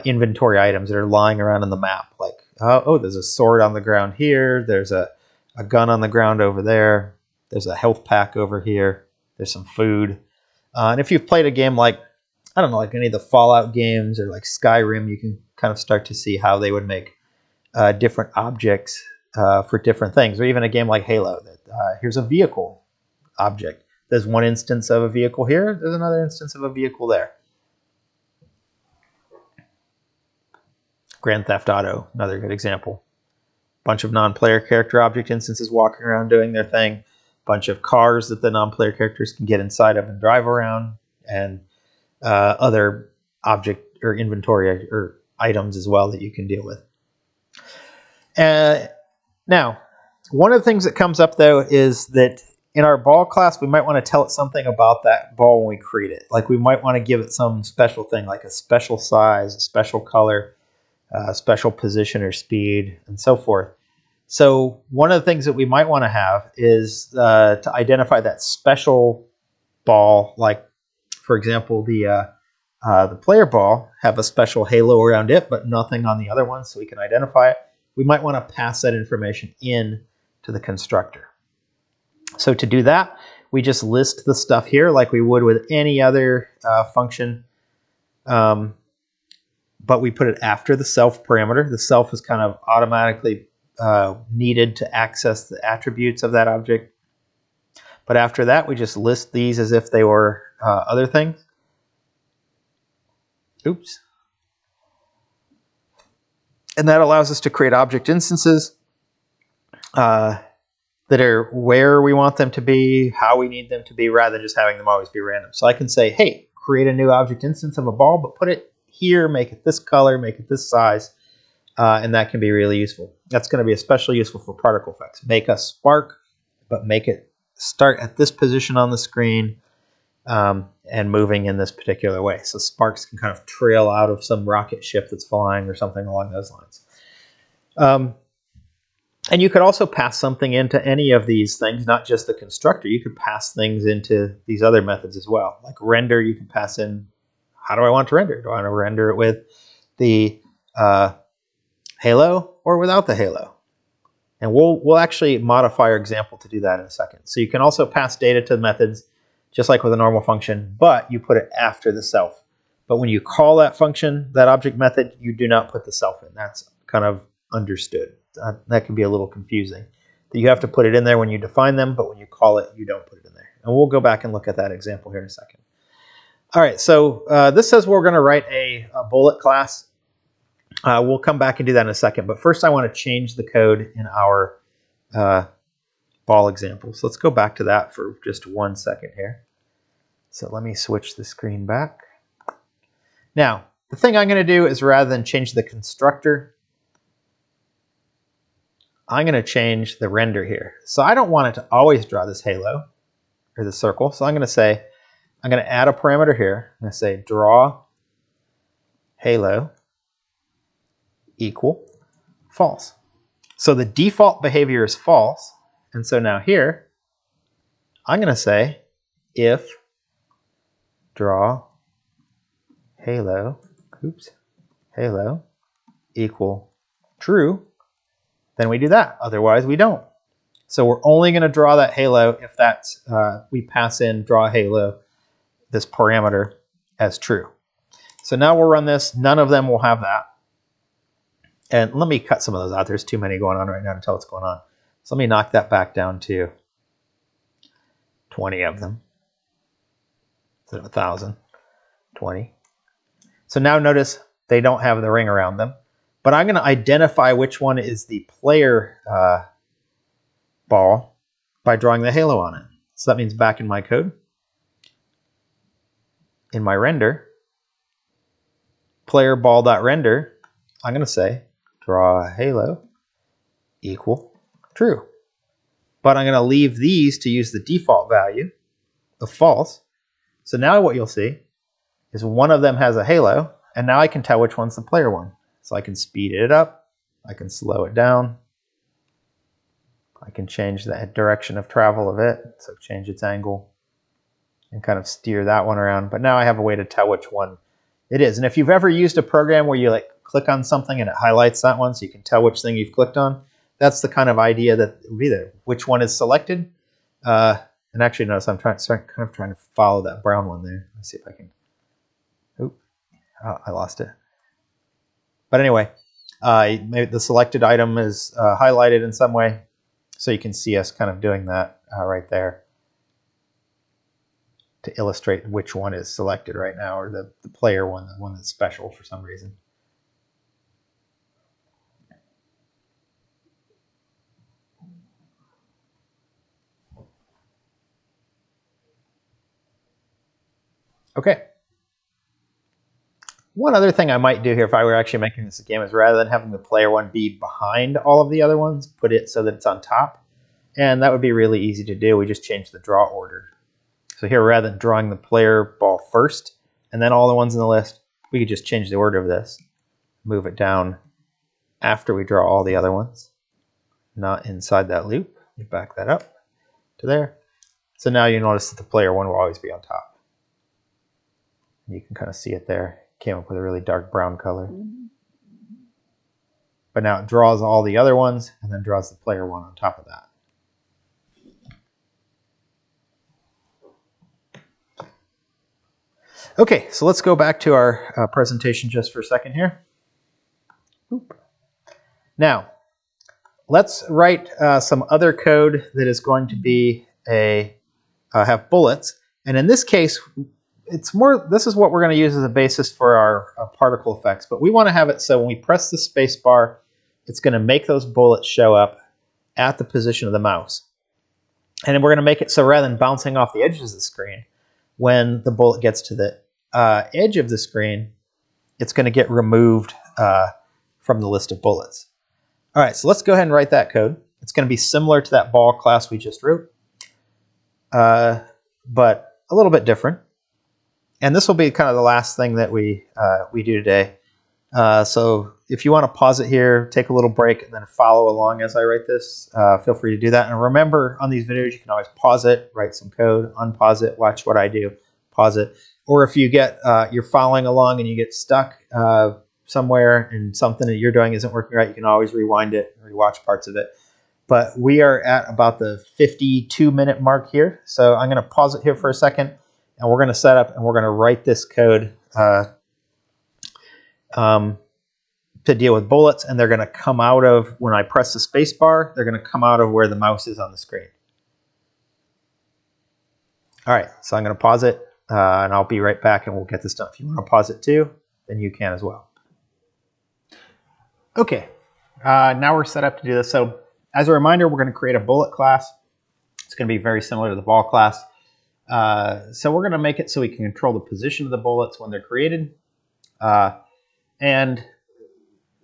inventory items that are lying around on the map, like, oh, there's a sword on the ground here, there's a gun on the ground over there, there's a health pack over here, there's some food. And if you've played a game like, I don't know, like any of the Fallout games or like Skyrim, you can kind of start to see how they would make different objects for different things. Or even a game like Halo. Here's a vehicle object. There's one instance of a vehicle here. There's another instance of a vehicle there. Grand Theft Auto, another good example. Bunch of non-player character object instances walking around doing their thing. Bunch of cars that the non-player characters can get inside of and drive around, and other object or inventory or items as well that you can deal with. Now, one of the things that comes up though is that in our ball class, we might want to tell it something about that ball when we create it. Like we might want to give it some special thing, like a special size, a special color, special position or speed, and so forth. So one of the things that we might want to have is to identify that special ball, like for example, the player ball have a special halo around it, but nothing on the other one, so we can identify it. We might want to pass that information in to the constructor. So to do that, we just list the stuff here like we would with any other function, but we put it after the self parameter. The self is kind of automatically needed to access the attributes of that object. But after that, we just list these as if they were other things. Oops. And that allows us to create object instances that are where we want them to be, how we need them to be, rather than just having them always be random. So I can say, hey, create a new object instance of a ball, but put it here, make it this color, make it this size, and that can be really useful. That's going to be especially useful for particle effects. Make a spark, but make it start at this position on the screen and moving in this particular way. So sparks can kind of trail out of some rocket ship that's flying or something along those lines. And you could also pass something into any of these things, not just the constructor. You could pass things into these other methods as well. Like render, you can pass in, how do I want to render? Do I want to render it with the halo or without the halo? And we'll actually modify our example to do that in a second. So you can also pass data to methods just like with a normal function, but you put it after the self. But when you call that function, that object method, you do not put the self in. That's kind of understood. That can be a little confusing. You have to put it in there when you define them, but when you call it, you don't put it in there. And we'll go back and look at that example here in a second. All right, so this says we're going to write a bullet class. We'll come back and do that in a second. But first, I want to change the code in our ball example. So let's go back to that for just 1 second here. So let me switch the screen back. Now, the thing I'm going to do is rather than change the constructor, I'm going to change the render here. So I don't want it to always draw this halo or the circle. So I'm going to say, I'm going to add a parameter here. I'm going to say draw halo equal false. So the default behavior is false. And so now here, I'm going to say if draw halo, halo equal true, then we do that. Otherwise, we don't. So we're only going to draw that halo if that's we pass in draw halo, this parameter, as true. So now we'll run this. None of them will have that. And let me cut some of those out. There's too many going on right now to tell what's going on. So let me knock that back down to 20 of them instead of 1,000. 20. So now notice they don't have the ring around them. But I'm going to identify which one is the player ball by drawing the halo on it. So that means back in my code, in my render, player ball.render, I'm going to say draw halo equal true. But I'm going to leave these to use the default value of false. So now what you'll see is one of them has a halo, and now I can tell which one's the player one. So I can speed it up, I can slow it down, I can change the direction of travel of it, so change its angle and kind of steer that one around. But now I have a way to tell which one it is. And if you've ever used a program where you like click on something and it highlights that one so you can tell which thing you've clicked on, that's the kind of idea that would be there. Which one is selected? And actually notice I'm kind of trying to follow that brown one there. Let's see if I can. Oop, oh, I lost it. But anyway, maybe the selected item is highlighted in some way, so you can see us kind of doing that right there. to illustrate which one is selected right now, or the player one, the one that's special for some reason. Okay. One other thing I might do here if I were actually making this a game is rather than having the player one be behind all of the other ones, put it so that it's on top. And that would be really easy to do. We just change the draw order. So here, rather than drawing the player ball first and then all the ones in the list, we could just change the order of this. Move it down after we draw all the other ones, not inside that loop. We back that up to there. So now you notice that the player one will always be on top. You can kind of see it there. Came up with a really dark brown color. But now it draws all the other ones and then draws the player one on top of that. Okay, so let's go back to our presentation just for a second here. Oop. Now, let's write some other code that is going to be have bullets. And in this case, this is what we're going to use as a basis for our particle effects. But we want to have it so when we press the space bar, it's going to make those bullets show up at the position of the mouse. And then we're going to make it so rather than bouncing off the edges of the screen, when the bullet gets to the edge of the screen, it's going to get removed from the list of bullets. All right, so let's go ahead and write that code. It's going to be similar to that ball class we just wrote, but a little bit different. And this will be kind of the last thing that we do today. So if you want to pause it here, take a little break, and then follow along as I write this, feel free to do that. And remember, on these videos, you can always pause it, write some code, unpause it, watch what I do, pause it. Or if you get you're following along and you get stuck somewhere and something that you're doing isn't working right, you can always rewind it and rewatch parts of it. But we are at about the 52-minute mark here. So I'm going to pause it here for a second. And we're going to set up and we're going to write this code to deal with bullets. And they're going to come out of, when I press the space bar, they're going to come out of where the mouse is on the screen. All right, so I'm going to pause it and I'll be right back and we'll get this done. If you want to pause it too, then you can as well. Okay, now we're set up to do this. So as a reminder, we're going to create a bullet class. It's going to be very similar to the ball class. So we're going to make it so we can control the position of the bullets when they're created. And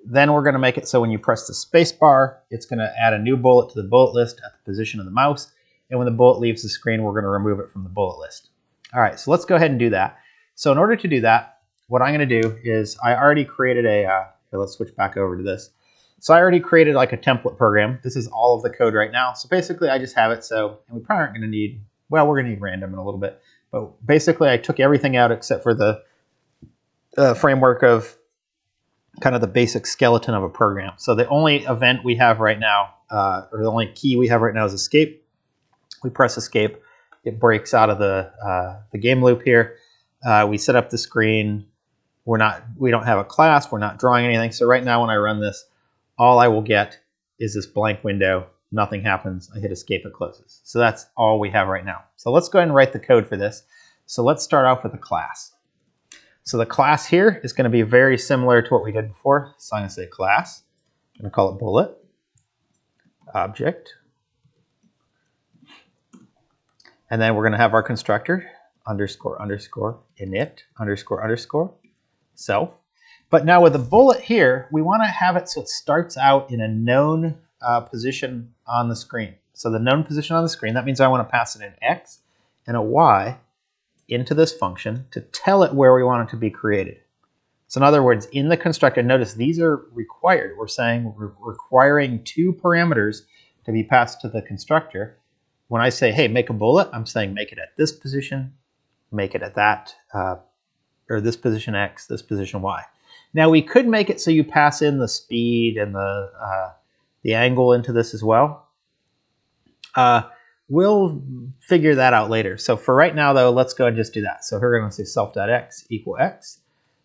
then we're going to make it so when you press the space bar, it's going to add a new bullet to the bullet list at the position of the mouse. And when the bullet leaves the screen, we're going to remove it from the bullet list. All right, so let's go ahead and do that. So in order to do that, what I'm going to do is I already created here, let's switch back over to this. So I already created like a template program. This is all of the code right now. So basically I just have it so, and we probably aren't going to need, well, we're going to need random in a little bit. But basically I took everything out except for the framework of kind of the basic skeleton of a program. So the only event we have right now, or the only key we have right now is escape. We press escape. It breaks out of the game loop here. We set up the screen. We don't have a class. We're not drawing anything. So right now when I run this, all I will get is this blank window. Nothing happens. I hit escape, it closes. So that's all we have right now. So let's go ahead and write the code for this. So let's start off with a class. So the class here is going to be very similar to what we did before. So I'm going to say class. I'm going to call it bullet. Object. And then we're going to have our constructor, underscore, underscore, init, underscore, underscore, self. But now with the bullet here, we want to have it so it starts out in a known position on the screen. So the known position on the screen, that means I want to pass it an X and a Y into this function to tell it where we want it to be created. So in other words, in the constructor, notice these are required. We're saying we're requiring two parameters to be passed to the constructor. When I say, hey, make a bullet, I'm saying make it at this position, make it at that, or this position X, this position Y. Now we could make it so you pass in the speed and the angle into this as well. We'll figure that out later. So for right now, though, let's go and just do that. So we're going to say self.x equal x,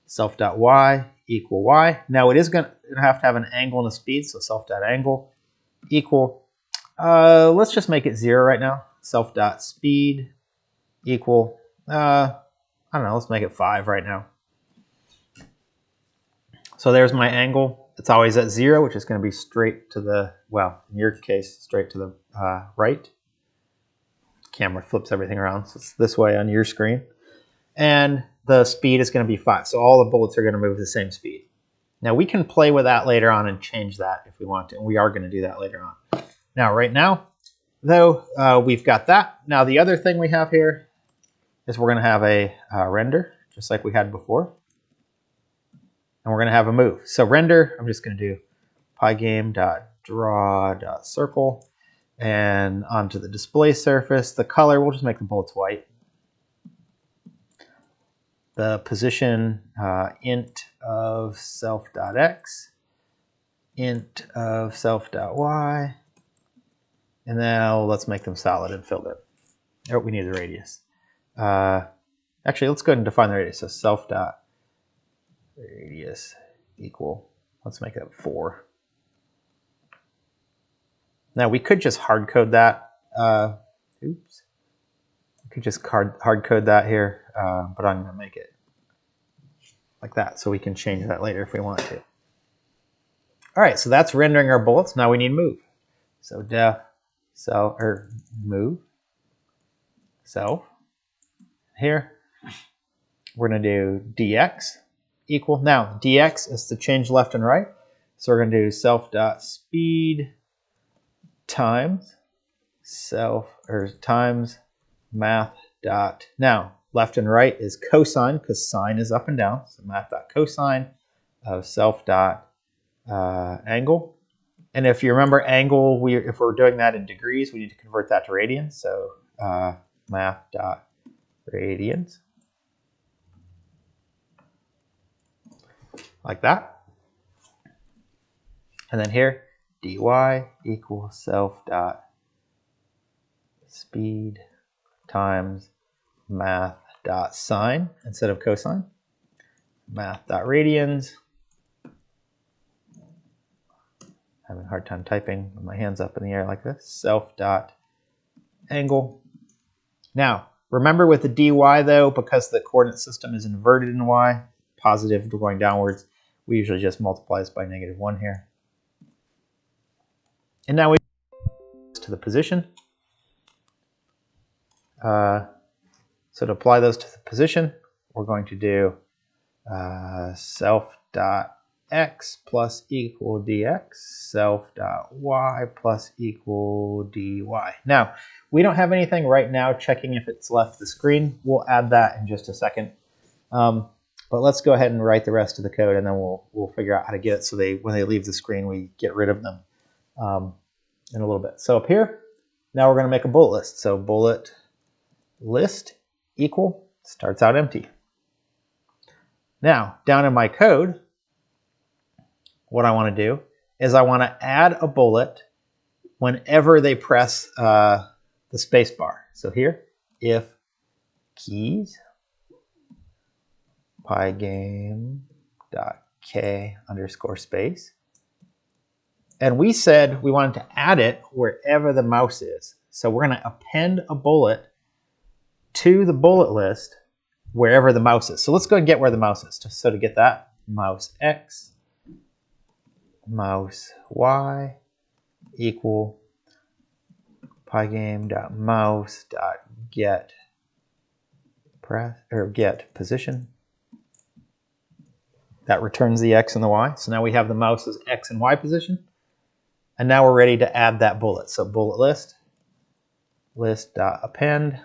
self.y equal y. Now it is going to have an angle and a speed, so self.angle equal, let's just make it 0 right now. Self.speed equal, I don't know, let's make it 5 right now. So there's my angle. It's always at 0, which is going to be straight to the, well, in your case, straight to the right. Camera flips everything around, so it's this way on your screen. And the speed is going to be 5. So all the bullets are going to move the same speed. Now we can play with that later on and change that if we want to, and we are going to do that later on. Now right now, though, we've got that. Now the other thing we have here is we're going to have a render, just like we had before. And we're going to have a move. So render, I'm just going to do pygame.draw.circle, and onto the display surface. The color, we'll just make the bullets white. The position, int of self.x, int of self.y, and now let's make them solid and filled in. Oh, we need the radius. Actually, let's go ahead and define the radius. So self.radius equal, let's make that 4. Now we could just hard code that. Oops. We could just hard code that here, but I'm going to make it like that so we can change that later if we want to. All right, so that's rendering our bullets. Now we need move. So def move self. Here we're going to do dx equal. Now dx is to change left and right, so we're going to do self.speed times times math dot. Now left and right is cosine because sine is up and down. So math dot cosine of self dot angle. And if you remember angle, if we're doing that in degrees, we need to convert that to radians. So math dot radians, like that. And then here dy equals self dot speed times math dot sine instead of cosine, math dot radians. Having a hard time typing with my hands up in the air like this. Self dot angle. Now remember with the dy though, because the coordinate system is inverted in y, positive going downwards, we usually just multiply this by -1 here. And now we to the position. So to apply those to the position, we're going to do self dot x plus equal dx, self dot y plus equal dy. Now we don't have anything right now checking if it's left the screen. We'll add that in just a second. But let's go ahead and write the rest of the code, and then we'll figure out how to get it so when they leave the screen, we get rid of them in a little bit. So up here, now we're going to make a bullet list. So bullet list equal starts out empty. Now down in my code, what I want to do is I want to add a bullet whenever they press the space bar. So here, if keys pygame.k underscore space. And we said we wanted to add it wherever the mouse is. So we're going to append a bullet to the bullet list wherever the mouse is. So let's go and get where the mouse is. So to get that, mouse x, mouse y equal pygame.mouse.get get position. That returns the x and the y. So now we have the mouse's x and y position. And now we're ready to add that bullet. So bullet list.append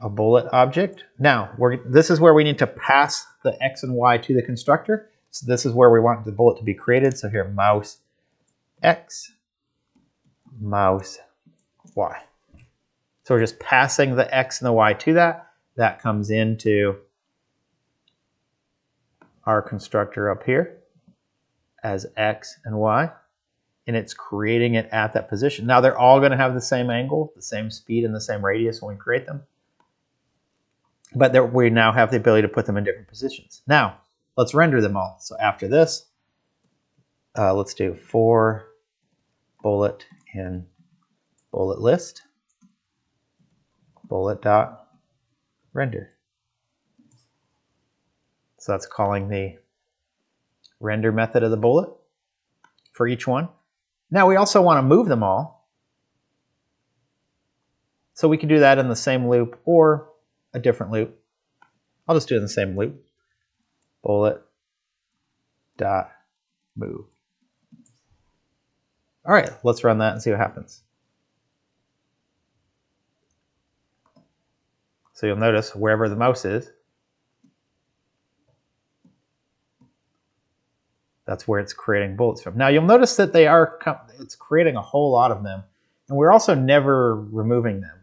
a bullet object. Now, this is where we need to pass the x and y to the constructor. So this is where we want the bullet to be created. So here, mouse x, mouse y. So we're just passing the x and the y to that. That comes into our constructor up here as x and y, and it's creating it at that position. Now they're all going to have the same angle, the same speed, and the same radius when we create them. But we now have the ability to put them in different positions. Now, let's render them all. So after this, let's do for bullet in bullet list. bullet.render. So that's calling the render method of the bullet for each one. Now we also want to move them all. So we can do that in the same loop or a different loop. I'll just do it in the same loop. Bullet.move. All right, let's run that and see what happens. So you'll notice wherever the mouse is, that's where it's creating bullets from. Now you'll notice that it's creating a whole lot of them, and we're also never removing them.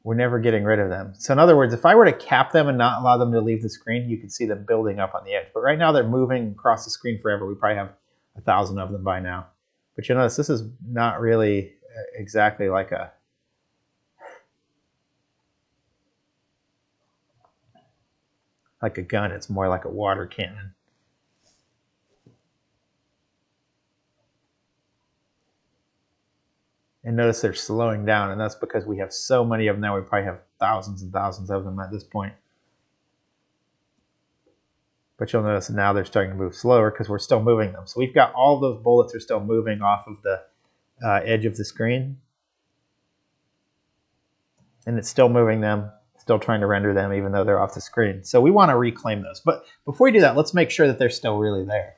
We're never getting rid of them. So in other words, if I were to cap them and not allow them to leave the screen, you can see them building up on the edge. But right now they're moving across the screen forever. We probably have 1,000 of them by now. But you notice this is not really exactly like a gun. It's more like a water cannon. And notice they're slowing down, and that's because we have so many of them now. We probably have thousands and thousands of them at this point. But you'll notice now they're starting to move slower because we're still moving them. So we've got all those bullets are still moving off of the edge of the screen. And it's still moving them, still trying to render them even though they're off the screen. So we want to reclaim those. But before we do that, let's make sure that they're still really there.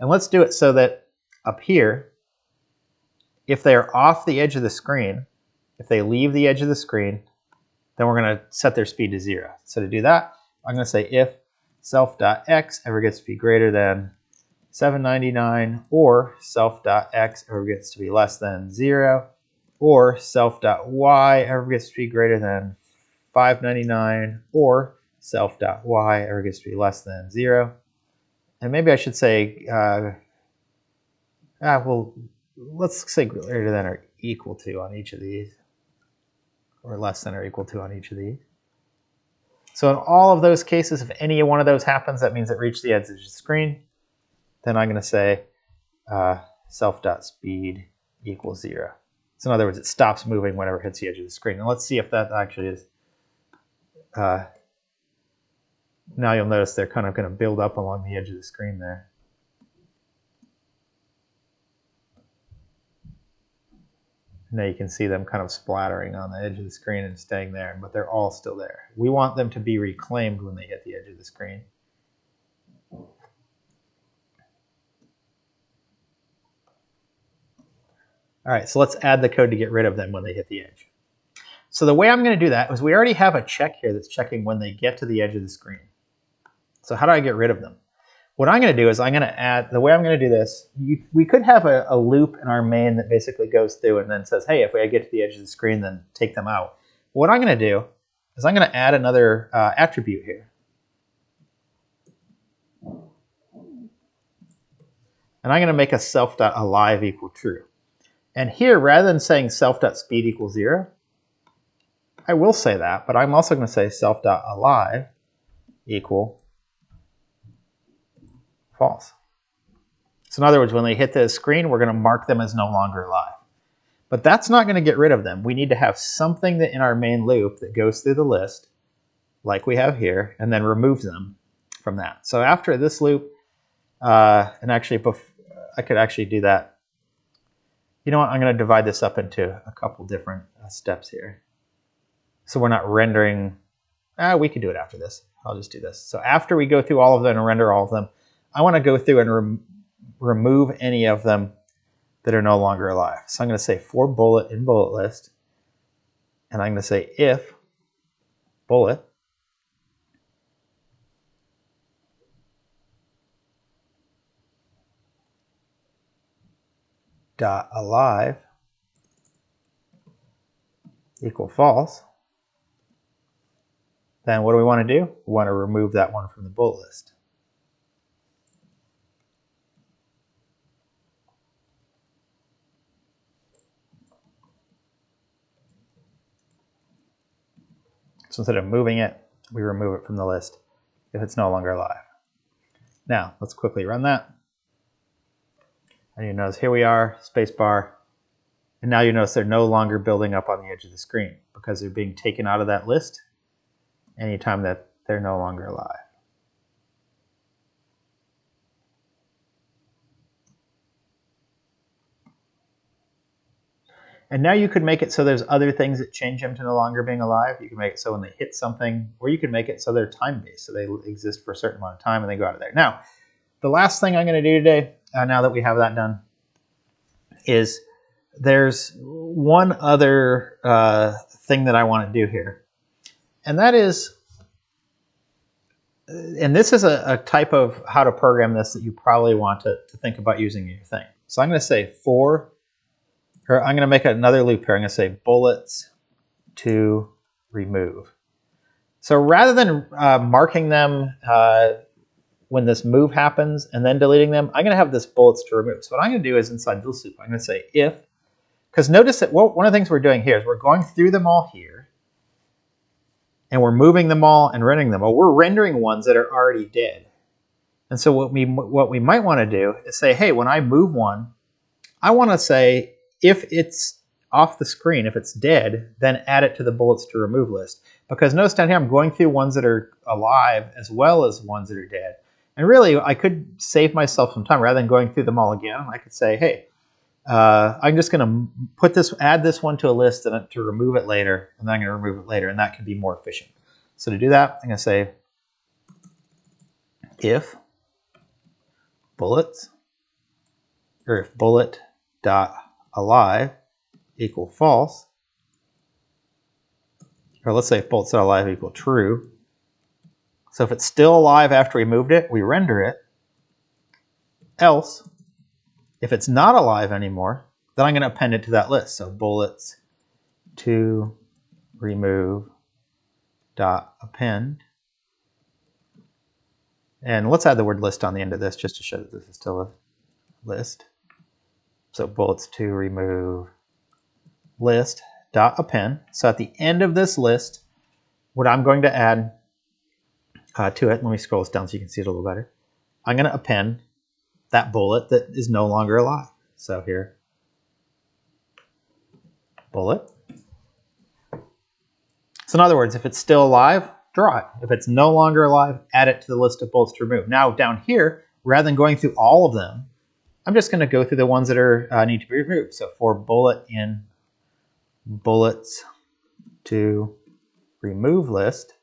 And let's do it so that up here, if they're off the edge of the screen, if they leave the edge of the screen, then we're going to set their speed to 0. So to do that, I'm going to say if self.x ever gets to be greater than 799, or self.x ever gets to be less than 0, or self.y ever gets to be greater than 599, or self.y ever gets to be less than 0. And maybe I should say, well, let's say greater than or equal to on each of these, or less than or equal to on each of these. So in all of those cases, if any one of those happens, that means it reached the edge of the screen. Then I'm going to say self.speed equals 0. So in other words, it stops moving whenever it hits the edge of the screen. And let's see if that actually is. Now you'll notice they're kind of going to build up along the edge of the screen there. Now you can see them kind of splattering on the edge of the screen and staying there, but they're all still there. We want them to be reclaimed when they hit the edge of the screen. All right, so let's add the code to get rid of them when they hit the edge. So the way I'm going to do that is we already have a check here that's checking when they get to the edge of the screen. So how do I get rid of them? What I'm going to do is I'm going to add, the way I'm going to do this, we could have a loop in our main that basically goes through and then says, hey, if I get to the edge of the screen, then take them out. What I'm going to do is I'm going to add another attribute here. And I'm going to make a self.alive equal true. And here, rather than saying self.speed equals 0, I will say that, but I'm also going to say self.alive equal false. So in other words, when they hit the screen, we're going to mark them as no longer alive. But that's not going to get rid of them. We need to have something that in our main loop that goes through the list, like we have here, and then removes them from that. So after this loop, and actually, I could actually do that. You know what? I'm going to divide this up into a couple different steps here. So we're not rendering. We could do it after this. I'll just do this. So after we go through all of them and render all of them, I want to go through and remove any of them that are no longer alive. So I'm going to say for bullet in bullet list, and I'm going to say if bullet dot alive equal false, then what do we want to do? We want to remove that one from the bullet list. So instead of moving it, we remove it from the list if it's no longer alive. Now, let's quickly run that. And you notice here we are, spacebar, And now you notice they're no longer building up on the edge of the screen because they're being taken out of that list anytime that they're no longer alive. And now you could make it so there's other things that change them to no longer being alive. You can make it so when they hit something, or you can make it so they're time-based, so they exist for a certain amount of time and they go out of there. Now, the last thing I'm going to do today, now that we have that done, is there's one other thing that I want to do here. And that is, and this is a type of how to program this that you probably want to think about using in your thing. So I'm going to say or I'm going to make another loop here. I'm going to say bullets to remove. So rather than marking them when this move happens and then deleting them, I'm going to have this bullets to remove. So what I'm going to do is inside this loop, I'm going to say if, because notice that one of the things we're doing here is we're going through them all here, and we're moving them all and rendering them. Well, we're rendering ones that are already dead. And so what we might want to do is say, hey, when I move one, I want to say, if it's off the screen, if it's dead, then add it to the bullets to remove list. Because notice down here, I'm going through ones that are alive as well as ones that are dead. And really, I could save myself some time rather than going through them all again. I could say, hey, I'm just going to add this one to a list and to remove it later, and then I'm going to remove it later, and that can be more efficient. So to do that, I'm going to say if bullets, or if bullet dot alive equal false, or let's say if bullets dot alive equal true. So if it's still alive after we moved it, we render it. Else, if it's not alive anymore, then I'm going to append it to that list. So bullets to remove dot append. And let's add the word list on the end of this just to show that this is still a list. So bullets to remove list dot append. So at the end of this list, what I'm going to add to it, let me scroll this down so you can see it a little better. I'm going to append that bullet that is no longer alive. So here, bullet. So in other words, if it's still alive, draw it. If it's no longer alive, add it to the list of bullets to remove. Now down here, rather than going through all of them, I'm just going to go through the ones that are need to be removed. So for bullet in bullets to remove list,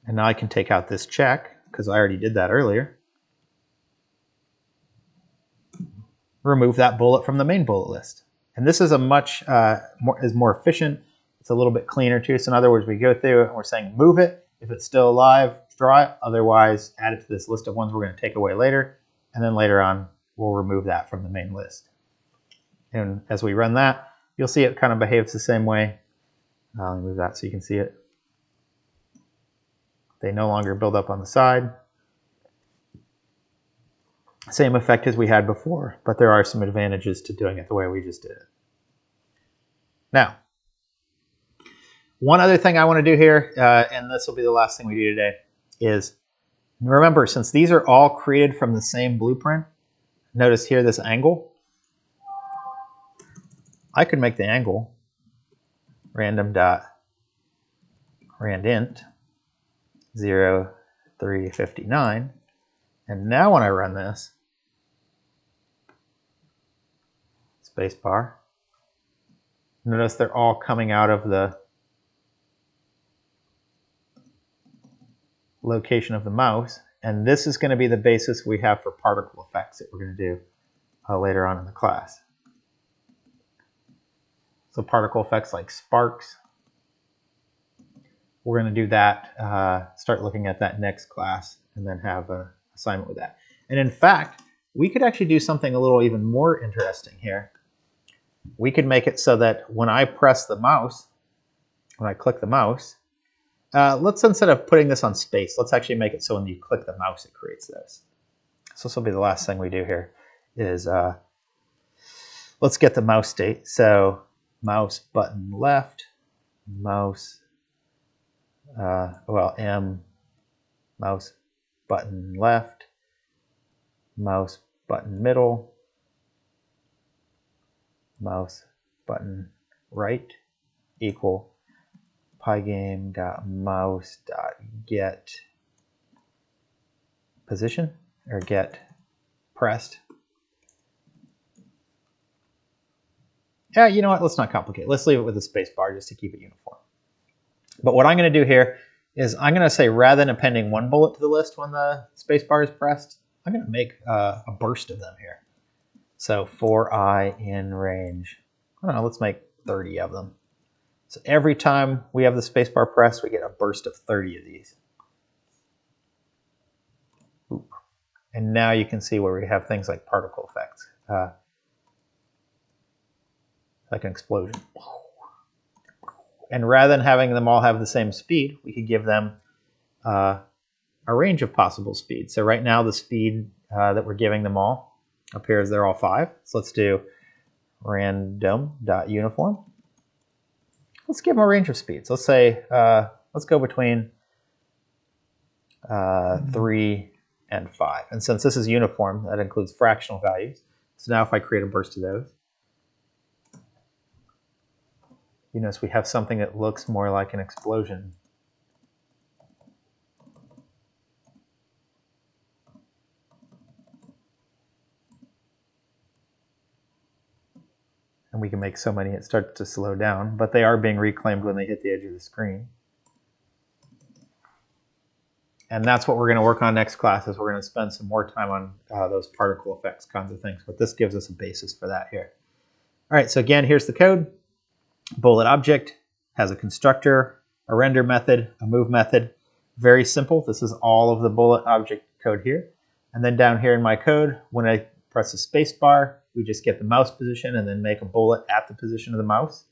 and now I can take out this check because I already did that earlier. Remove that bullet from the main bullet list. And this is a much more efficient. It's a little bit cleaner too. So in other words, we go through it and we're saying move it. If it's still alive, draw it. Otherwise, add it to this list of ones we're going to take away later. And then later on, we'll remove that from the main list. And as we run that, you'll see it kind of behaves the same way. Let me move that so you can see it. They no longer build up on the side. Same effect as we had before, but there are some advantages to doing it the way we just did it. Now, one other thing I want to do here, and this will be the last thing we do today, is remember, since these are all created from the same blueprint, notice here this angle. I could make the angle random.randint 0, 3, 59, and now when I run this, spacebar, notice they're all coming out of the location of the mouse, and this is going to be the basis we have for particle effects that we're going to do later on in the class. So particle effects like sparks, we're going to do that, start looking at that next class, and then have an assignment with that. And in fact, we could actually do something a little even more interesting here. We could make it so that when I press the mouse, when I click the mouse, let's, instead of putting this on space, let's actually make it so when you click the mouse, it creates this. So this will be the last thing we do here is let's get the mouse state. So mouse button left, mouse, M, mouse button left, mouse button middle, mouse button right equal pygame.mouse.get position or get pressed. Yeah, you know what? Let's not complicate. Let's leave it with a space bar just to keep it uniform. But what I'm going to do here is I'm going to say rather than appending one bullet to the list when the space bar is pressed, I'm going to make a burst of them here. So for I in range, I don't know, let's make 30 of them. So every time we have the space bar pressed, we get a burst of 30 of these. Oop. And now you can see where we have things like particle effects, like an explosion. And rather than having them all have the same speed, we could give them a range of possible speeds. So right now the speed that we're giving them all appears they're all 5. So let's do random.uniform. Let's give them a range of speeds. Let's say, let's go between 3 and 5. And since this is uniform, that includes fractional values. So now if I create a burst of those, you notice we have something that looks more like an explosion. And we can make so many it starts to slow down, but they are being reclaimed when they hit the edge of the screen. And that's what we're going to work on next class, is we're going to spend some more time on those particle effects kinds of things. But this gives us a basis for that here. All right, so again, here's the code. Bullet object has a constructor, a render method, a move method. Very simple. This is all of the bullet object code here. And then down here in my code, when I press the space bar, we just get the mouse position and then make a bullet at the position of the mouse.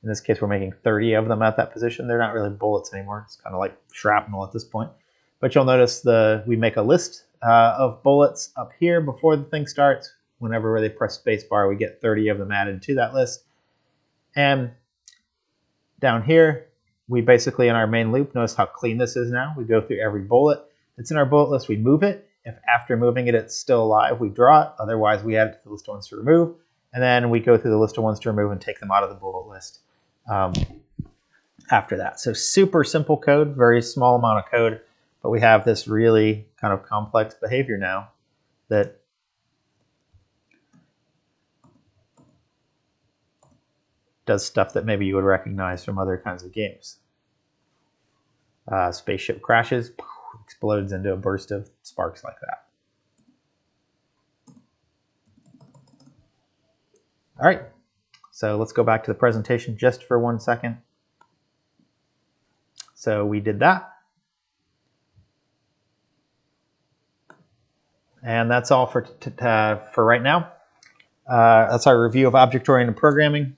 In this case, we're making 30 of them at that position. They're not really bullets anymore. It's kind of like shrapnel at this point. But you'll notice we make a list of bullets up here before the thing starts. Whenever they press space bar, we get 30 of them added to that list. And down here, we basically, in our main loop, notice how clean this is now. We go through every bullet that's in our bullet list, we move it. If after moving it, it's still alive, we draw it. Otherwise, we add it to the list of ones to remove. And then we go through the list of ones to remove and take them out of the bullet list after that. So super simple code, very small amount of code, but we have this really kind of complex behavior now that does stuff that maybe you would recognize from other kinds of games. Spaceship crashes, explodes into a burst of sparks like that. All right, so let's go back to the presentation just for 1 second. So we did that. And that's all for right now. That's our review of object-oriented programming.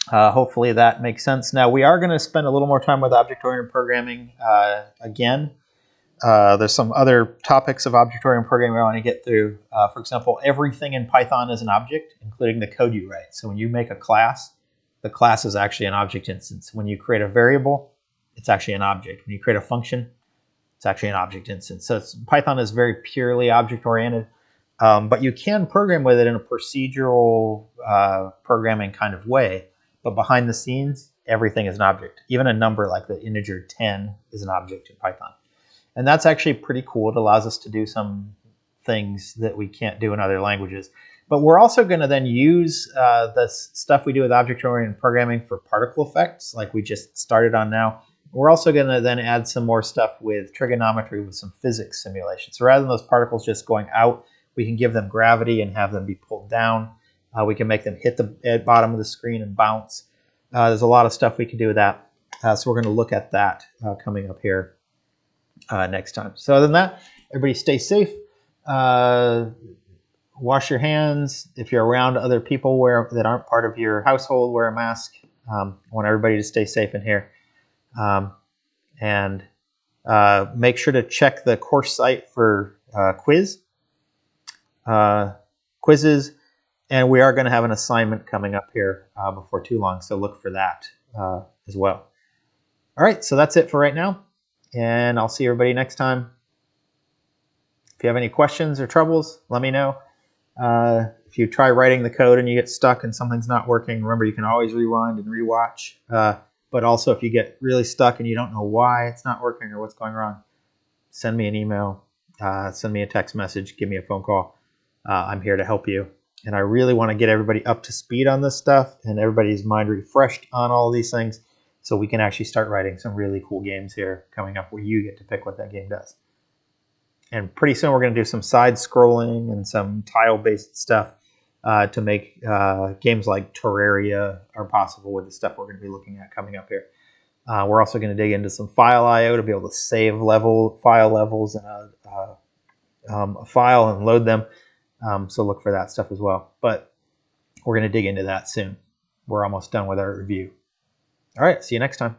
Hopefully that makes sense. Now we are going to spend a little more time with object-oriented programming again. There's some other topics of object-oriented programming I want to get through. For example, everything in Python is an object, including the code you write. So when you make a class, the class is actually an object instance. When you create a variable, it's actually an object. When you create a function, it's actually an object instance. So Python is very purely object-oriented, but you can program with it in a procedural programming kind of way. But behind the scenes, everything is an object. Even a number like the integer 10 is an object in Python. And that's actually pretty cool. It allows us to do some things that we can't do in other languages. But we're also going to then use the stuff we do with object-oriented programming for particle effects, like we just started on now. We're also going to then add some more stuff with trigonometry, with some physics simulation. So rather than those particles just going out, we can give them gravity and have them be pulled down. We can make them hit the bottom of the screen and bounce. There's a lot of stuff we can do with that. So we're going to look at that coming up here next time. So other than that, everybody stay safe. Wash your hands. If you're around other people that aren't part of your household, wear a mask. I want everybody to stay safe in here. And make sure to check the course site for quizzes. And we are going to have an assignment coming up here before too long, so look for that as well. All right, so that's it for right now, and I'll see everybody next time. If you have any questions or troubles, let me know. If If you try writing the code and you get stuck and something's not working, remember you can always rewind and rewatch. But also if you get really stuck and you don't know why it's not working or what's going wrong, send me an email, send me a text message, give me a phone call. I'm here to help you. And I really want to get everybody up to speed on this stuff and everybody's mind refreshed on all of these things so we can actually start writing some really cool games here coming up where you get to pick what that game does. And pretty soon we're going to do some side scrolling and some tile-based stuff to make games like Terraria are possible with the stuff we're going to be looking at coming up here. We're also going to dig into some file I/O to be able to save file levels in a file and load them. So look for that stuff as well. But we're going to dig into that soon. We're almost done with our review. All right, see you next time.